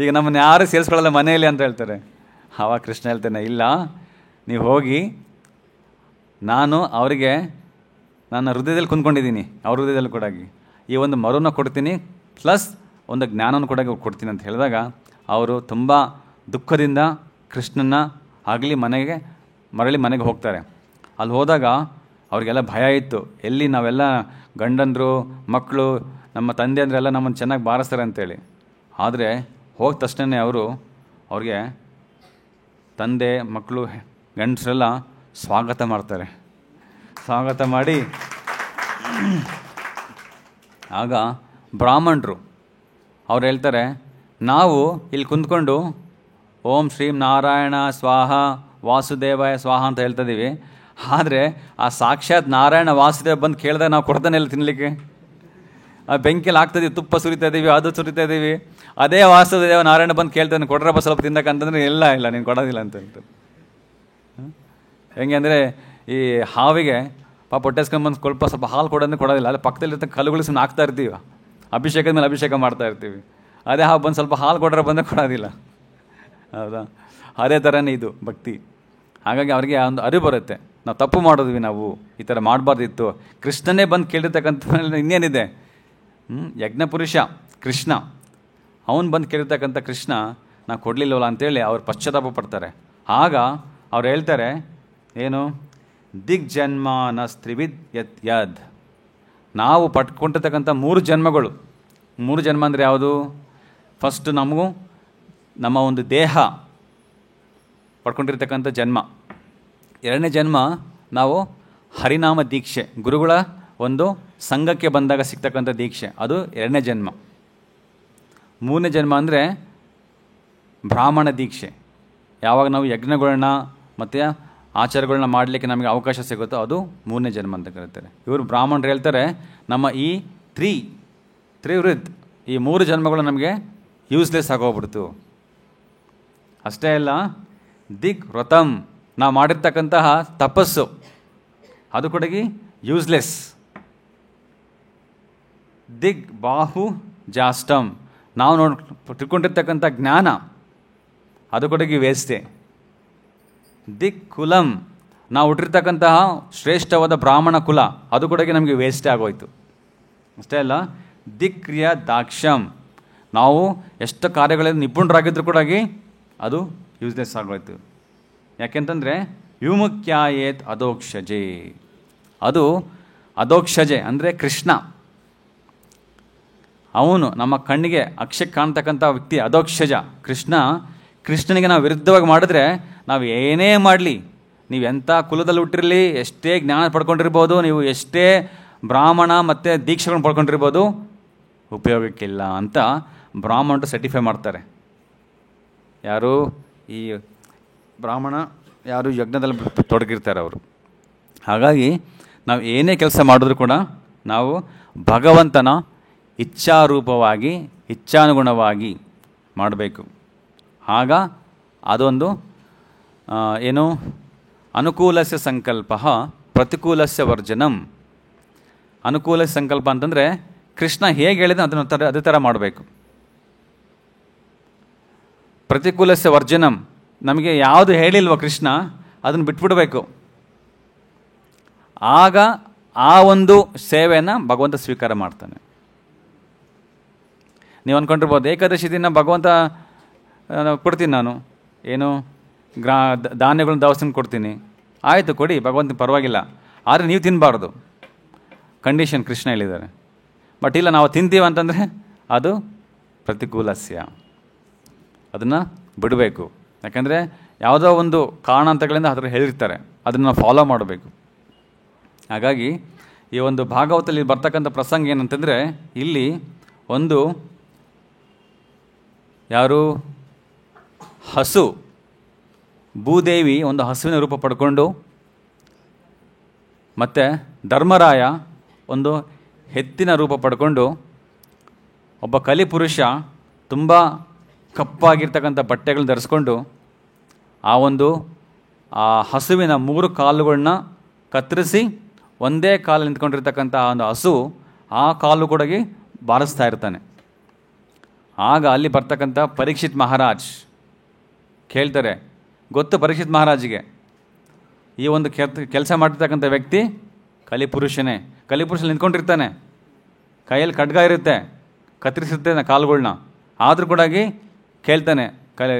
ಈಗ ನಮ್ಮನ್ನು ಯಾರು ಸೇರಿಸ್ಕೊಳ್ಳಲ್ಲ ಮನೆಯಲ್ಲಿ ಅಂತ ಹೇಳ್ತಾರೆ. ಆವಾಗ ಕೃಷ್ಣ ಹೇಳ್ತಾನೆ, ಇಲ್ಲ, ನೀವು ಹೋಗಿ, ನಾನು ಅವರಿಗೆ ನನ್ನ ಹೃದಯದಲ್ಲಿ ಕುಂದ್ಕೊಂಡಿದ್ದೀನಿ, ಅವ್ರ ಹೃದಯದಲ್ಲಿ ಕೊಡಾಗಿ ಈ ಒಂದು ಮರುನ ಕೊಡ್ತೀನಿ, ಪ್ಲಸ್ ಒಂದು ಜ್ಞಾನವನ್ನು ಕೂಡ ಕೊಡ್ತೀನಿ ಅಂತ ಹೇಳಿದಾಗ ಅವರು ತುಂಬ ದುಃಖದಿಂದ ಕೃಷ್ಣನ ಮರಳಿ ಮನೆಗೆ ಹೋಗ್ತಾರೆ. ಅಲ್ಲಿ ಹೋದಾಗ ಅವ್ರಿಗೆಲ್ಲ ಭಯ ಇತ್ತು, ಎಲ್ಲಿ ನಾವೆಲ್ಲ ಗಂಡಂದರು ಮಕ್ಕಳು ನಮ್ಮ ತಂದೆ ಅಂದರೆಲ್ಲ ನಮ್ಮನ್ನು ಚೆನ್ನಾಗಿ ಬಾರಿಸ್ತಾರೆ ಅಂತೇಳಿ. ಆದರೆ ಹೋದ ತಕ್ಷಣ ಅವ್ರಿಗೆ ತಂದೆ ಮಕ್ಕಳು ಗಂಡಸರೆಲ್ಲ ಸ್ವಾಗತ ಮಾಡ್ತಾರೆ. ಸ್ವಾಗತ ಮಾಡಿ ಆಗ ಬ್ರಾಹ್ಮಣರು ಅವ್ರು ಹೇಳ್ತಾರೆ, ನಾವು ಇಲ್ಲಿ ಕುಂತ್ಕೊಂಡು ಓಂ ಶ್ರೀಂ ನಾರಾಯಣ ಸ್ವಾಹ ವಾಸುದೇವಾಯ ಸ್ವಾಹ ಅಂತ ಹೇಳ್ತಿದ್ದೀವಿ, ಆದರೆ ಆ ಸಾಕ್ಷಾತ್ ನಾರಾಯಣ ವಾಸುದೇವ ಬಂದು ಕೇಳಿದಾಗ ನಾವು ಕೊಡ್ತಾನೆ ಇಲ್ಲ ತಿನ್ನಲಿಕ್ಕೆ. ಆ ಬೆಂಕಿಯಲ್ಲಿ ಹಾಕ್ತಿದ್ದೀವಿ, ತುಪ್ಪ ಸುರಿತಾ ಇದ್ದೀವಿ, ಅದು ಸುರಿತಾ ಇದ್ದೀವಿ, ಅದೇ ವಾಸುದೇವ ನಾರಾಯಣ ಬಂದು ಕೇಳ್ತಾನೆ ಕೊಡ್ರಪ್ಪ ಸ್ವಲ್ಪ ತಿನ್ನಕ್ಕಂತಂದ್ರೆ ಇಲ್ಲ ನೀನು ಕೊಡೋದಿಲ್ಲ ಅಂತ ಹೇಳ್ತಾರೆ. ಹೆಂಗೆ ಅಂದರೆ ಈ ಹಾವಿಗೆ ಪಾಪ ಹೊಟ್ಟೆಸ್ಕೊಂಡ್ಬಂದು ಸ್ವಲ್ಪ ಹಾಲು ಕೊಡೋದನ್ನ ಕೊಡೋದಿಲ್ಲ, ಅಲ್ಲಿ ಪಕ್ಕದಲ್ಲಿರ್ತಕ್ಕ ಕಲ್ಲುಗಳು ಸುಮ್ಮನೆ ಹಾಕ್ತಾ ಇರ್ತೀವಿ, ಅಭಿಷೇಕದ ಮೇಲೆ ಅಭಿಷೇಕ ಮಾಡ್ತಾ ಇರ್ತೀವಿ. ಅದೇ ಹಾವು ಬಂದು ಸ್ವಲ್ಪ ಹಾಲು ಕೊಡ್ರೆ ಬಂದರೆ ಕೊಡೋದಿಲ್ಲ, ಹೌದಾ? ಅದೇ ಥರನೇ ಇದು ಭಕ್ತಿ. ಹಾಗಾಗಿ ಅವ್ರಿಗೆ ಒಂದು ಅರಿವು ಬರುತ್ತೆ, ನಾವು ತಪ್ಪು ಮಾಡಿದ್ವಿ, ನಾವು ಈ ಥರ ಮಾಡಬಾರ್ದಿತ್ತು. ಕೃಷ್ಣನೇ ಬಂದು ಕೇಳಿರ್ತಕ್ಕಂಥ ಇನ್ನೇನಿದೆ, ಯಜ್ಞಪುರುಷ ಕೃಷ್ಣ, ಅವನು ಬಂದು ಕೇಳಿರ್ತಕ್ಕಂಥ ಕೃಷ್ಣ ನಾವು ಕೊಡಲಿಲ್ಲವಲ್ಲ ಅಂತೇಳಿ ಅವ್ರು ಪಶ್ಚಾತ್ತಾಪ ಪಡ್ತಾರೆ. ಆಗ ಅವ್ರು ಹೇಳ್ತಾರೆ, ಏನು, ದಿಗ್ಜನ್ಮ ನ ಸ್ತ್ರಿವಿದ್ ಯತ್ ಯದ್, ನಾವು ಪಟ್ಕೊಂಡಿರ್ತಕ್ಕಂಥ 3 ಜನ್ಮಗಳು. 3 ಜನ್ಮ ಅಂದರೆ ಯಾವುದು? ಫಸ್ಟು ನಮ್ಮ ಒಂದು ದೇಹ ಪಡ್ಕೊಂಡಿರ್ತಕ್ಕಂಥ ಜನ್ಮ. 2ನೇ ಜನ್ಮ ನಾವು ಹರಿನಾಮ ದೀಕ್ಷೆ, ಗುರುಗಳ ಒಂದು ಸಂಘಕ್ಕೆ ಬಂದಾಗ ಸಿಗ್ತಕ್ಕಂಥ ದೀಕ್ಷೆ, ಅದು 2ನೇ ಜನ್ಮ. 3ನೇ ಜನ್ಮ ಅಂದರೆ ಬ್ರಾಹ್ಮಣ ದೀಕ್ಷೆ, ಯಾವಾಗ ನಾವು ಯಜ್ಞಗಳನ್ನ ಮತ್ತು ಆಚಾರಗಳನ್ನ ಮಾಡಲಿಕ್ಕೆ ನಮಗೆ ಅವಕಾಶ ಸಿಗುತ್ತೋ ಅದು 3ನೇ ಜನ್ಮ ಅಂತ ಕರೀತಾರೆ. ಇವರು ಬ್ರಾಹ್ಮಣರು ಹೇಳ್ತಾರೆ, ನಮ್ಮ ಈ ತ್ರಿವೃತ್ ಈ 3 ಜನ್ಮಗಳು ನಮಗೆ ಯೂಸ್ಲೆಸ್ ಆಗೋಗ್ಬಿಡ್ತು. ಅಷ್ಟೇ ಅಲ್ಲ, ದಿಗ್ ವ್ರತಂ, ನಾವು ಮಾಡಿರ್ತಕ್ಕಂತಹ ತಪಸ್ಸು ಅದು ಕೂಡ ಯೂಸ್ಲೆಸ್. ದಿಗ್ ಬಾಹು ಜಾಷ್ಟಂ, ನಾವು ತಿಳ್ಕೊಂಡಿರ್ತಕ್ಕಂಥ ಜ್ಞಾನ ಅದು ಕೂಡ ವೇಸ್ಟೇ. ದಿಕ್ ಕುಲಂ, ನಾವು ಹುಟ್ಟಿರ್ತಕ್ಕಂತಹ ಶ್ರೇಷ್ಠವಾದ ಬ್ರಾಹ್ಮಣ ಕುಲ ಅದು ಕೂಡ ನಮಗೆ ವೇಸ್ಟೇ ಆಗೋಯ್ತು. ಅಷ್ಟೇ ಅಲ್ಲ, ದಿಕ್ರಿಯ ದಾಕ್ಷ್ಯಂ. ನಾವು ಎಷ್ಟು ಕಾರ್ಯಗಳಲ್ಲಿ ನಿಪುಣರಾಗಿದ್ದರೂ ಕೂಡ ಅದು ಯೂಸ್ಲೆಸ್ ಆಗೋಯ್ತು. ಯಾಕೆಂತಂದರೆ ವಿಮುಖ್ಯಾಯೇತ್ ಅಧೋಕ್ಷಜೆ. ಅದು ಅಧೋಕ್ಷಜೆ ಅಂದರೆ ಕೃಷ್ಣ. ಅವನು ನಮ್ಮ ಕಣ್ಣಿಗೆ ಅಕ್ಷಕ್ಕೆ ಕಾಣ್ತಕ್ಕಂಥ ವ್ಯಕ್ತಿ ಅಧೋಕ್ಷಜ ಕೃಷ್ಣ. ಕೃಷ್ಣನಿಗೆ ನಾವು ವಿರುದ್ಧವಾಗಿ ಮಾಡಿದ್ರೆ ನಾವು ಏನೇ ಮಾಡಲಿ, ನೀವು ಎಂಥ ಕುಲದಲ್ಲಿ ಹುಟ್ಟಿರಲಿ, ಎಷ್ಟೇ ಜ್ಞಾನ ಪಡ್ಕೊಂಡಿರ್ಬೋದು, ನೀವು ಎಷ್ಟೇ ಬ್ರಾಹ್ಮಣ ಮತ್ತು ದೀಕ್ಷೆಗಳನ್ನು ಪಡ್ಕೊಂಡಿರ್ಬೋದು, ಉಪಯೋಗಕ್ಕಿಲ್ಲ ಅಂತ ಬ್ರಾಹ್ಮಣರು ಸರ್ಟಿಫೈ ಮಾಡ್ತಾರೆ. ಯಾರು ಈ ಬ್ರಾಹ್ಮಣ ಯಾರು ಯಜ್ಞದಲ್ಲಿ ತೊಡಗಿರ್ತಾರೆ ಅವರು. ಹಾಗಾಗಿ ನಾವು ಏನೇ ಕೆಲಸ ಮಾಡಿದ್ರೂ ಕೂಡ ನಾವು ಭಗವಂತನ ಇಚ್ಛಾರೂಪವಾಗಿ ಇಚ್ಛಾನುಗುಣವಾಗಿ ಮಾಡಬೇಕು. ಆಗ ಅದೊಂದು ಏನು ಅನುಕೂಲಸ್ಯ ಸಂಕಲ್ಪ ಪ್ರತಿಕೂಲಸ್ಯ ವರ್ಜನಂ. ಅನುಕೂಲ ಸಂಕಲ್ಪ ಅಂತಂದರೆ ಕೃಷ್ಣ ಹೇಗೆ ಹೇಳಿದ ಅದನ್ನು ಅದೇ ಥರ ಮಾಡಬೇಕು. ಪ್ರತಿಕೂಲಸ್ಯ ವರ್ಜನಂ, ನಮಗೆ ಯಾವುದು ಹೇಳಿಲ್ವೋ ಕೃಷ್ಣ ಅದನ್ನು ಬಿಟ್ಬಿಡಬೇಕು. ಆಗ ಆ ಒಂದು ಸೇವೆಯನ್ನು ಭಗವಂತ ಸ್ವೀಕಾರ ಮಾಡ್ತಾನೆ. ನೀವು ಅಂದ್ಕೊಂಡಿರ್ಬೋದು ಏಕಾದಶಿ ದಿನ ಭಗವಂತ ಕೊಡ್ತೀನಿ ನಾನು ಏನು ಧಾನ್ಯಗಳನ್ನ ದವಸನ ಕೊಡ್ತೀನಿ. ಆಯಿತು ಕೊಡಿ, ಭಗವಂತ ಪರವಾಗಿಲ್ಲ, ಆದರೆ ನೀವು ತಿನ್ನಬಾರ್ದು ಕಂಡೀಷನ್ ಕೃಷ್ಣ ಹೇಳಿದ್ದಾರೆ. ಬಟ್ ಇಲ್ಲ ನಾವು ತಿಂತೀವಿ ಅಂತಂದರೆ ಅದು ಪ್ರತಿಕೂಲಸ್ಯ, ಅದನ್ನು ಬಿಡಬೇಕು. ಯಾಕಂದರೆ ಯಾವುದೋ ಒಂದು ಕಾರಣಾಂತರಗಳಿಂದ ಅದರ ಹೇಳಿರ್ತಾರೆ, ಅದನ್ನು ಫಾಲೋ ಮಾಡಬೇಕು. ಹಾಗಾಗಿ ಈ ಒಂದು ಭಾಗವತದಲ್ಲಿ ಬರ್ತಕ್ಕಂಥ ಪ್ರಸಂಗ ಏನಂತಂದರೆ, ಇಲ್ಲಿ ಒಂದು ಯಾರು ಹಸು ಭೂದೇವಿ ಒಂದು ಹಸುವಿನ ರೂಪ ಪಡ್ಕೊಂಡು, ಮತ್ತು ಧರ್ಮರಾಯ ಒಂದು ಎತ್ತಿನ ರೂಪ ಪಡ್ಕೊಂಡು, ಒಬ್ಬ ಕಲಿಪುರುಷ ತುಂಬ ಕಪ್ಪಾಗಿರ್ತಕ್ಕಂಥ ಬಟ್ಟೆಗಳನ್ನ ಧರಿಸ್ಕೊಂಡು ಆ ಹಸುವಿನ 3 ಕಾಲುಗಳನ್ನ ಕತ್ತರಿಸಿ ಒಂದೇ ಕಾಲು ನಿಂತ್ಕೊಂಡಿರ್ತಕ್ಕಂಥ ಒಂದು ಹಸು ಆ ಕಾಲು ಕೂಡ ಬಾರಿಸ್ತಾ ಇರ್ತಾನೆ. ಆಗ ಅಲ್ಲಿ ಬರ್ತಕ್ಕಂಥ ಪರೀಕ್ಷಿತ್ ಮಹಾರಾಜ್ ಕೇಳ್ತಾರೆ, ಗೊತ್ತು ಪರೀಕ್ಷಿತ್ ಮಹಾರಾಜಿಗೆ ಈ ಒಂದು ಕೆಲಸ ಮಾಡ್ತಿರ್ತಕ್ಕಂಥ ವ್ಯಕ್ತಿ ಕಲಿಪುರುಷನೇ. ಕಲಿಪುರುಷ ನಿಂತ್ಕೊಂಡಿರ್ತಾನೆ, ಕೈಯಲ್ಲಿ ಖಡ್ಗ ಇರುತ್ತೆ, ಕತ್ತರಿಸಿರ್ತಾನೆ ಕಾಲುಗಳ್ನ. ಆದರೂ ಕೂಡ ಕೇಳ್ತಾನೆ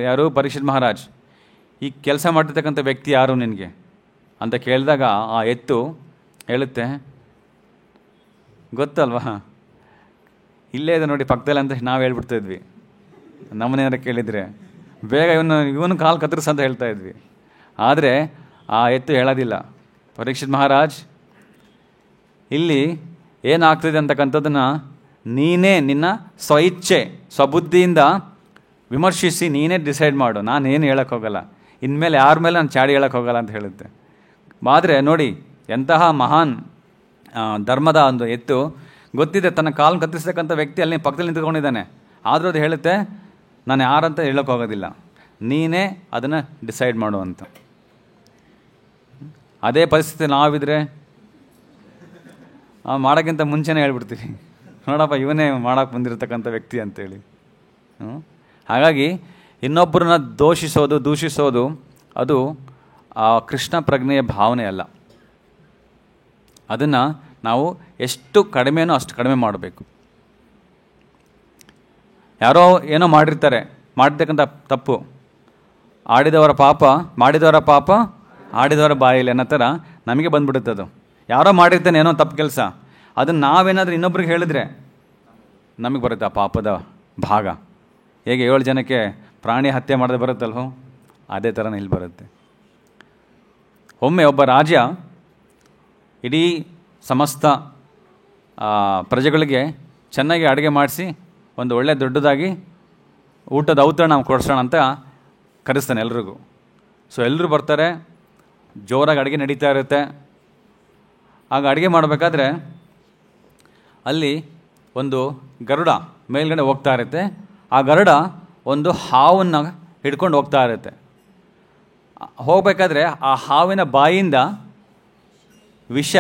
ಯಾರು ಪರೀಕ್ಷಿತ್ ಮಹಾರಾಜ್, ಈ ಕೆಲಸ ಮಾಡ್ತಿರ್ತಕ್ಕಂಥ ವ್ಯಕ್ತಿ ಯಾರು ನಿನಗೆ ಅಂತ ಕೇಳಿದಾಗ ಆ ಎತ್ತು ಹೇಳುತ್ತೆ, ಗೊತ್ತಲ್ವಾ ಇಲ್ಲೇ ಇದೆ ನೋಡಿ ಪಕ್ಕದಲ್ಲಿ ಅಂತ ನಾವು ಹೇಳ್ಬಿಡ್ತಾ ಇದ್ವಿ. ನಮ್ಮನೇನಾರ ಕೇಳಿದರೆ ಬೇಗ ಇವನು ಕಾಲು ಕತ್ತರಿಸ ಅಂತ ಹೇಳ್ತಾ ಇದ್ವಿ. ಆದರೆ ಆ ಎತ್ತು ಹೇಳೋದಿಲ್ಲ, ಪರೀಕ್ಷಿತ್ ಮಹಾರಾಜ್ ಇಲ್ಲಿ ಏನಾಗ್ತಿದೆ ಅಂತಕ್ಕಂಥದ್ದನ್ನು ನೀನೇ ನಿನ್ನ ಸ್ವಇಚ್ಛೆ ಸ್ವಬುದ್ಧಿಯಿಂದ ವಿಮರ್ಶಿಸಿ ನೀನೇ ಡಿಸೈಡ್ ಮಾಡು, ನಾನೇನು ಹೇಳೋಕ್ಕೋಗಲ್ಲ, ಇನ್ಮೇಲೆ ಯಾರ ಮೇಲೆ ನಾನು ಚಾಡಿ ಹೇಳೋಕ್ಕೋಗಲ್ಲ ಅಂತ ಹೇಳುತ್ತೆ. ಆದರೆ ನೋಡಿ ಎಂತಹ ಮಹಾನ್ ಧರ್ಮದ ಒಂದು ಎತ್ತು, ಗೊತ್ತಿದೆ ತನ್ನ ಕಾಲು ಕತ್ತರಿಸ್ತಕ್ಕಂಥ ವ್ಯಕ್ತಿ ಅಲ್ಲಿ ಪಕ್ಕದಲ್ಲಿ ನಿಂತ್ಕೊಂಡಿದ್ದಾನೆ, ಆದರೂ ಅದು ಹೇಳುತ್ತೆ ನಾನು ಯಾರಂತ ಹೇಳೋಕ್ಕೋಗೋದಿಲ್ಲ, ನೀನೇ ಅದನ್ನು ಡಿಸೈಡ್ ಮಾಡು ಅಂತ. ಅದೇ ಪರಿಸ್ಥಿತಿ ನಾವಿದ್ರೆ ಮಾಡೋಕ್ಕಿಂತ ಮುಂಚೆನೇ ಹೇಳ್ಬಿಡ್ತೀವಿ, ನೋಡಪ್ಪ ಇವನೇ ಮಾಡೋಕ್ಕೆ ಬಂದಿರತಕ್ಕಂಥ ವ್ಯಕ್ತಿ ಅಂತೇಳಿ. ಹಾಗಾಗಿ ಇನ್ನೊಬ್ಬರನ್ನ ದೂಷಿಸೋದು ಅದು ಆ ಕೃಷ್ಣ ಪ್ರಜ್ಞೆಯ ಭಾವನೆ ಅಲ್ಲ. ಅದನ್ನು ನಾವು ಎಷ್ಟು ಕಡಿಮೆನೋ ಅಷ್ಟು ಕಡಿಮೆ ಮಾಡಬೇಕು. ಯಾರೋ ಏನೋ ಮಾಡಿರ್ತಕ್ಕಂಥ ತಪ್ಪು, ಮಾಡಿದವರ ಪಾಪ ಆಡಿದವರ ಬಾಯಲ್ಲಿ ಅನ್ನೋ ಥರ ನಮಗೆ ಬಂದ್ಬಿಡುತ್ತೆ. ಅದು ಯಾರೋ ಮಾಡಿರ್ತಾನೆ ಏನೋ ತಪ್ಪು ಕೆಲಸ, ಅದನ್ನು ನಾವೇನಾದರೂ ಇನ್ನೊಬ್ರಿಗೆ ಹೇಳಿದ್ರೆ ನಮಗೆ ಬರುತ್ತೆ ಆ ಪಾಪದ ಭಾಗ. ಹೇಗೆ 7 ಜನಕ್ಕೆ ಪ್ರಾಣಿ ಹತ್ಯೆ ಮಾಡದೆ ಬರುತ್ತಲ್ವೋ ಅದೇ ಥರನೇ ಇಲ್ಲಿ ಬರುತ್ತೆ. ಒಮ್ಮೆ ಒಬ್ಬ ರಾಜ ಇಡೀ ಸಮಸ್ತ ಪ್ರಜೆಗಳಿಗೆ ಚೆನ್ನಾಗಿ ಅಡುಗೆ ಮಾಡಿಸಿ ಒಂದು ಒಳ್ಳೆ ದೊಡ್ಡದಾಗಿ ಊಟದ ಔತಣ ನಾವು ಕೊಡಿಸೋಣ ಅಂತ ಕರೆಸ್ತಾನೆ ಎಲ್ರಿಗೂ. ಸೊ ಎಲ್ಲರೂ ಬರ್ತಾರೆ, ಜೋರಾಗಿ ಅಡುಗೆ ನಡೀತಾ ಇರುತ್ತೆ. ಆಗ ಅಡುಗೆ ಮಾಡಬೇಕಾದ್ರೆ ಅಲ್ಲಿ ಒಂದು ಗರುಡ ಮೇಲ್ಗಡೆ ಹೋಗ್ತಾ ಇರುತ್ತೆ. ಆ ಗರುಡ ಒಂದು ಹಾವನ್ನು ಹಿಡ್ಕೊಂಡು ಹೋಗ್ತಾ ಇರುತ್ತೆ. ಹೋಗಬೇಕಾದ್ರೆ ಆ ಹಾವಿನ ಬಾಯಿಂದ ವಿಷ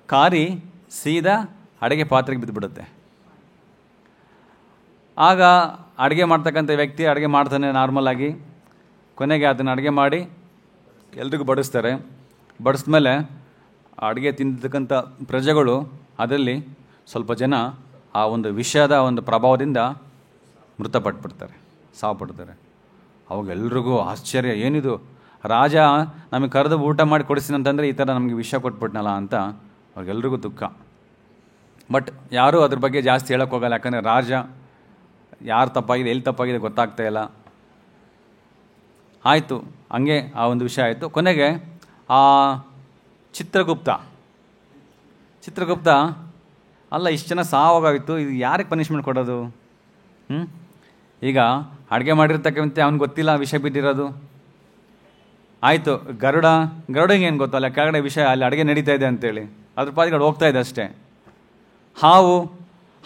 ಕಾರಿ ಸೀದಾ ಅಡುಗೆ ಪಾತ್ರೆಗೆ ಬಿದ್ದುಬಿಡುತ್ತೆ. ಆಗ ಅಡುಗೆ ಮಾಡ್ತಕ್ಕಂಥ ವ್ಯಕ್ತಿ ಅಡುಗೆ ಮಾಡ್ತಾನೆ ನಾರ್ಮಲಾಗಿ. ಕೊನೆಗೆ ಅದನ್ನು ಅಡುಗೆ ಮಾಡಿ ಎಲ್ರಿಗೂ ಬಡಿಸ್ತಾರೆ. ಬಡಿಸಿದ್ಮೇಲೆ ಅಡುಗೆ ತಿಂದಿರ್ತಕ್ಕಂಥ ಪ್ರಜೆಗಳು ಅದರಲ್ಲಿ ಸ್ವಲ್ಪ ಜನ ಆ ಒಂದು ವಿಷಯದ ಒಂದು ಪ್ರಭಾವದಿಂದ ಮೃತಪಟ್ಬಿಡ್ತಾರೆ, ಸಾವುಪಡ್ತಾರೆ. ಅವಾಗ ಎಲ್ರಿಗೂ ಆಶ್ಚರ್ಯ, ಏನಿದು ರಾಜ ನಮಗೆ ಕರೆದು ಊಟ ಮಾಡಿ ಕೊಡಿಸ್ತೀನಿ ಅಂತಂದರೆ ಈ ಥರ ನಮಗೆ ವಿಷ ಕೊಟ್ಬಿಟ್ನಲ್ಲ ಅಂತ ಅವ್ರಿಗೆಲ್ರಿಗೂ ದುಃಖ. ಬಟ್ ಯಾರೂ ಅದ್ರ ಬಗ್ಗೆ ಜಾಸ್ತಿ ಹೇಳೋಕ್ಕೆ ಹೋಗಲ್ಲ, ಯಾಕಂದರೆ ರಾಜ ಯಾರು ತಪ್ಪಾಗಿದೆ ಎಲ್ಲಿ ತಪ್ಪಾಗಿದೆ ಗೊತ್ತಾಗ್ತಾ ಇಲ್ಲ. ಆಯಿತು, ಹಂಗೆ ಆ ಒಂದು ವಿಷಯ ಆಯಿತು. ಕೊನೆಗೆ ಆ ಚಿತ್ರಗುಪ್ತ ಅಲ್ಲ, ಇಷ್ಟು ಜನ ಸಾವಾಗೋಯಿತು, ಇದು ಯಾರಿಗೆ ಪನಿಷ್ಮೆಂಟ್ ಕೊಡೋದು? ಈಗ ಅಡುಗೆ ಮಾಡಿರ್ತಕ್ಕಂಥ ಅವ್ನಿಗೆ ಗೊತ್ತಿಲ್ಲ ವಿಷಯ ಬಿದ್ದಿರೋದು. ಆಯಿತು, ಗರುಡಿಗೆ ಏನು ಗೊತ್ತಲ್ಲ, ಕೆಳಗಡೆ ವಿಷಯ ಅಲ್ಲಿ ಅಡುಗೆ ನಡೀತಾ ಇದೆ ಅಂತೇಳಿ ಅದ್ರ ಪಾದಿಗಳು ಹೋಗ್ತಾ ಇದೆ ಅಷ್ಟೇ.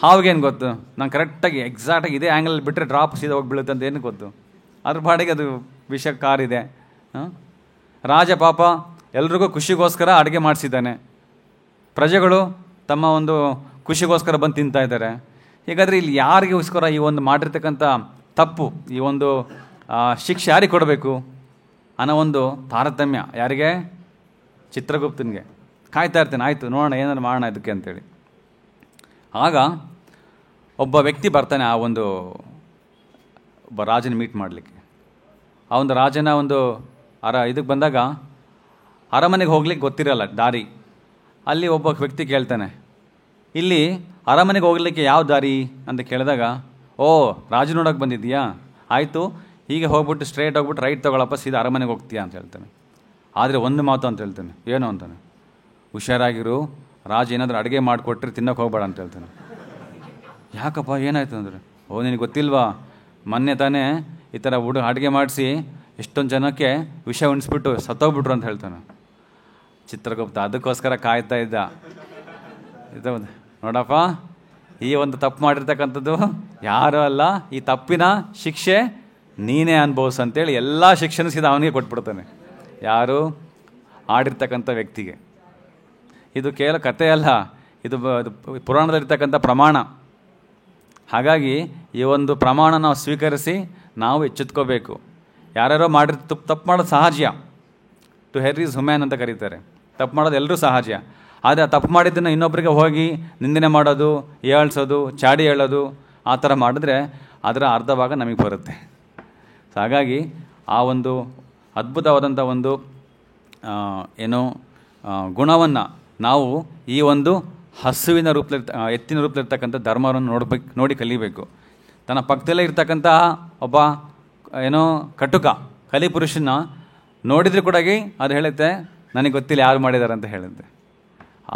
ಹಾವಿಗೇನು ಗೊತ್ತು, ನಾನು ಕರೆಕ್ಟಾಗಿ ಎಕ್ಸಾಕ್ಟಾಗಿ ಇದೇ ಆ್ಯಂಗಲಲ್ಲಿ ಬಿಟ್ಟರೆ ಡ್ರಾಪ್ ಸೀದಾ ಹೋಗಿ ಬೀಳುತ್ತೆ ಅಂತ ಏನು ಗೊತ್ತು? ಅದ್ರ ಪಾಡಿಗೆ ಅದು ವಿಷ ಕಾರಿದೆ. ರಾಜ ಪಾಪ ಎಲ್ರಿಗೂ ಖುಷಿಗೋಸ್ಕರ ಅಡುಗೆ ಮಾಡಿಸಿದ್ದಾನೆ, ಪ್ರಜೆಗಳು ತಮ್ಮ ಒಂದು ಖುಷಿಗೋಸ್ಕರ ಬಂದು ತಿಂತಾ ಇದ್ದಾರೆ. ಹೀಗಾದರೆ ಇಲ್ಲಿ ಯಾರಿಗೋಸ್ಕರ ಈ ಒಂದು ಮಾಡಿರ್ತಕ್ಕಂಥ ತಪ್ಪು, ಈ ಒಂದು ಶಿಕ್ಷೆ ಯಾರಿಗೆ ಕೊಡಬೇಕು ಅನ್ನೋ ಒಂದು ತಾರತಮ್ಯ ಯಾರಿಗೆ? ಚಿತ್ರಗುಪ್ತನಿಗೆ. ಕಾಯ್ತಾ ಇರ್ತೇನೆ, ಆಯಿತು ನೋಡೋಣ ಏನಾದ್ರು ಮಾಡೋಣ ಇದಕ್ಕೆ ಅಂತೇಳಿ. ಆಗ ಒಬ್ಬ ವ್ಯಕ್ತಿ ಬರ್ತಾನೆ ಒಬ್ಬ ರಾಜನ ಮೀಟ್ ಮಾಡಲಿಕ್ಕೆ. ಆ ಒಂದು ರಾಜನ ಒಂದು ಇದಕ್ಕೆ ಬಂದಾಗ ಅರಮನೆಗೆ ಹೋಗ್ಲಿಕ್ಕೆ ಗೊತ್ತಿರಲ್ಲ ದಾರಿ. ಅಲ್ಲಿ ಒಬ್ಬ ವ್ಯಕ್ತಿ ಕೇಳ್ತಾನೆ, ಇಲ್ಲಿ ಅರಮನೆಗೆ ಹೋಗ್ಲಿಕ್ಕೆ ಯಾವ ದಾರಿ ಅಂತ ಕೇಳಿದಾಗ, ಓ ರಾಜ ನೋಡೋಕೆ ಬಂದಿದ್ದೀಯಾ, ಆಯಿತು ಹೀಗೆ ಹೋಗ್ಬಿಟ್ಟು ಸ್ಟ್ರೇಟ್ ಹೋಗ್ಬಿಟ್ಟು ರೈಟ್ ತೊಗೊಳಪ್ಪ, ಸೀದಾ ಅರಮನೆಗೆ ಹೋಗ್ತೀಯಾ ಅಂತ ಹೇಳ್ತಾನೆ. ಆದರೆ ಒಂದು ಮಾತು ಅಂತ ಹೇಳ್ತಾನೆ, ಏನು ಅಂತಾನೆ, ಹುಷಾರಾಗಿರು, ರಾಜ ಏನಾದರೂ ಅಡುಗೆ ಮಾಡಿಕೊಟ್ರೆ ತಿನ್ನೋಕೆ ಹೋಗ್ಬೇಡ ಅಂತ ಹೇಳ್ತಾನೆ. ಯಾಕಪ್ಪ ಏನಾಯ್ತು ಅಂದರೆ, ಓ ನಿನಗೆ ಗೊತ್ತಿಲ್ವಾ, ಮೊನ್ನೆ ತಾನೇ ಈ ಥರ ಅಡುಗೆ ಮಾಡಿಸಿ ಎಷ್ಟೊಂದು ಜನಕ್ಕೆ ವಿಷ ಉಣಿಸ್ಬಿಟ್ಟು ಸತ್ತೋಗ್ಬಿಟ್ರು ಅಂತ ಹೇಳ್ತಾನೆ. ಚಿತ್ರಗುಪ್ತ ಅದಕ್ಕೋಸ್ಕರ ಕಾಯ್ತಾ ಇದ್ದ. ನೋಡಪ್ಪ, ಈ ಒಂದು ತಪ್ಪು ಮಾಡಿರ್ತಕ್ಕಂಥದ್ದು ಯಾರೂ ಅಲ್ಲ, ಈ ತಪ್ಪಿನ ಶಿಕ್ಷೆ ನೀನೇ ಅನುಭವಿಸು ಅಂತೇಳಿ ಎಲ್ಲ ಶಿಕ್ಷೆನೂ ಸೀದಾ ಅವನಿಗೆ ಕೊಟ್ಬಿಡ್ತಾನೆ. ಯಾರು? ಆಡಿರ್ತಕ್ಕಂಥ ವ್ಯಕ್ತಿಗೆ. ಇದು ಕೇವಲ ಕಥೆ ಅಲ್ಲ, ಇದು ಪುರಾಣದಲ್ಲಿರ್ತಕ್ಕಂಥ ಪ್ರಮಾಣ. ಹಾಗಾಗಿ ಈ ಒಂದು ಪ್ರಮಾಣ ನಾವು ಸ್ವೀಕರಿಸಿ ನಾವು ಎಚ್ಚೆತ್ಕೋಬೇಕು. ಯಾರ್ಯಾರೋ ತಪ್ಪು ಮಾಡೋದು ಸಹಜ, ಟು ಹೆರ್ ಈಸ್ ಹುಮ್ಯಾನ್ ಅಂತ ಕರೀತಾರೆ. ತಪ್ಪು ಮಾಡೋದು ಎಲ್ಲರೂ ಸಹಜ. ಆದರೆ ಆ ತಪ್ಪು ಮಾಡಿದ್ದನ್ನು ಇನ್ನೊಬ್ಬರಿಗೆ ಹೋಗಿ ನಿಂದನೆ ಮಾಡೋದು, ಏಳ್ಸೋದು, ಚಾಡಿ ಹೇಳೋದು, ಆ ಥರ ಮಾಡಿದ್ರೆ ಅದರ ಅರ್ಧ ಭಾಗ ನಮಗೆ ಬರುತ್ತೆ. ಸೊ ಹಾಗಾಗಿ ಆ ಒಂದು ಅದ್ಭುತವಾದಂಥ ಒಂದು ಗುಣವನ್ನು ನಾವು ಈ ಒಂದು ಹಸುವಿನ ಎತ್ತಿನ ರೂಪದಲ್ಲಿರ್ತಕ್ಕಂಥ ಧರ್ಮವನ್ನು ನೋಡಿ ಕಲಿಬೇಕು. ತನ್ನ ಪಕ್ಕದಲ್ಲೇ ಇರ್ತಕ್ಕಂತಹ ಒಬ್ಬ ಕಟುಕ ಕಲಿಪುರುಷನ ನೋಡಿದ್ರೆ ಕೂಡ ಅದು ಹೇಳುತ್ತೆ, ನನಗೆ ಗೊತ್ತಿಲ್ಲ ಯಾರು ಮಾಡಿದ್ದಾರೆ ಅಂತ ಹೇಳುತ್ತೆ.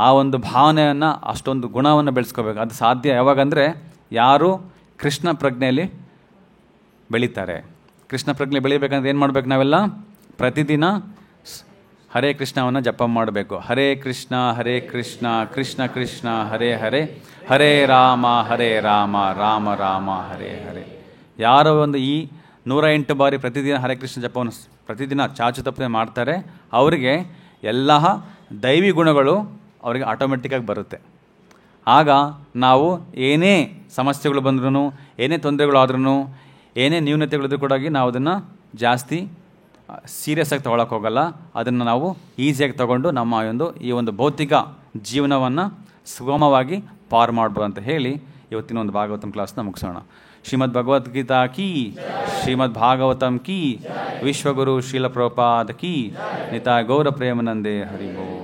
ಆ ಒಂದು ಭಾವನೆಯನ್ನು, ಅಷ್ಟೊಂದು ಗುಣವನ್ನು ಬೆಳೆಸ್ಕೋಬೇಕು. ಅದು ಸಾಧ್ಯ ಯಾವಾಗಂದರೆ ಯಾರು ಕೃಷ್ಣ ಪ್ರಜ್ಞೆಯಲ್ಲಿ ಬೆಳೀತಾರೆ. ಕೃಷ್ಣ ಪ್ರಜ್ಞೆ ಬೆಳಿಬೇಕಂದ್ರೆ ಏನು ಮಾಡಬೇಕು? ನಾವೆಲ್ಲ ಪ್ರತಿದಿನ ಹರೇ ಕೃಷ್ಣವನ್ನು ಜಪ ಮಾಡಬೇಕು. ಹರೇ ಕೃಷ್ಣ ಕೃಷ್ಣ ಕೃಷ್ಣ ಹರೇ ಹರೇ, ಹರೇ ರಾಮ ರಾಮ ರಾಮ ಹರೇ ಹರೇ. ಯಾರೋ ಒಂದು ಈ 108 ಬಾರಿ ಪ್ರತಿದಿನ ಹರೇ ಕೃಷ್ಣ ಜಪವನ್ನು ಪ್ರತಿದಿನ ಚಾಚು ತಪ್ಪದೆ ಮಾಡ್ತಾರೆ, ಅವರಿಗೆ ಎಲ್ಲ ದೈವಿ ಗುಣಗಳು ಅವರಿಗೆ ಆಟೋಮೆಟಿಕ್ಕಾಗಿ ಬರುತ್ತೆ. ಆಗ ನಾವು ಏನೇ ಸಮಸ್ಯೆಗಳು ಬಂದ್ರೂ, ಏನೇ ತೊಂದರೆಗಳಾದ್ರೂ, ಏನೇ ನ್ಯೂನತೆಗಳಿದ್ರೂ ಕೂಡ ನಾವು ಅದನ್ನು ಜಾಸ್ತಿ ಸೀರಿಯಸ್ ಆಗಿ ತೊಗೊಳಕ್ಕೆ ಹೋಗಲ್ಲ. ಅದನ್ನು ನಾವು ಈಸಿಯಾಗಿ ತೊಗೊಂಡು ನಮ್ಮ ಈ ಒಂದು ಭೌತಿಕ ಜೀವನವನ್ನು ಸುಗಮವಾಗಿ ಪಾರು ಮಾಡ್ಬೋದು ಅಂತ ಹೇಳಿ ಇವತ್ತಿನ ಒಂದು ಭಾಗವತಂ ಕ್ಲಾಸ್ನ ಮುಗಿಸೋಣ. ಶ್ರೀಮದ್ ಭಗವದ್ಗೀತಾ ಕೀ, ಶ್ರೀಮದ್ ಭಾಗವತಂ ಕೀ, ವಿಶ್ವಗುರು ಶ್ರೀಲ ಪ್ರಭುಪಾದ ಕೀ, ನಿತಾಯ ಗೌರ ಪ್ರೇಮಾನಂದೇ ಹರಿ ಓಂ.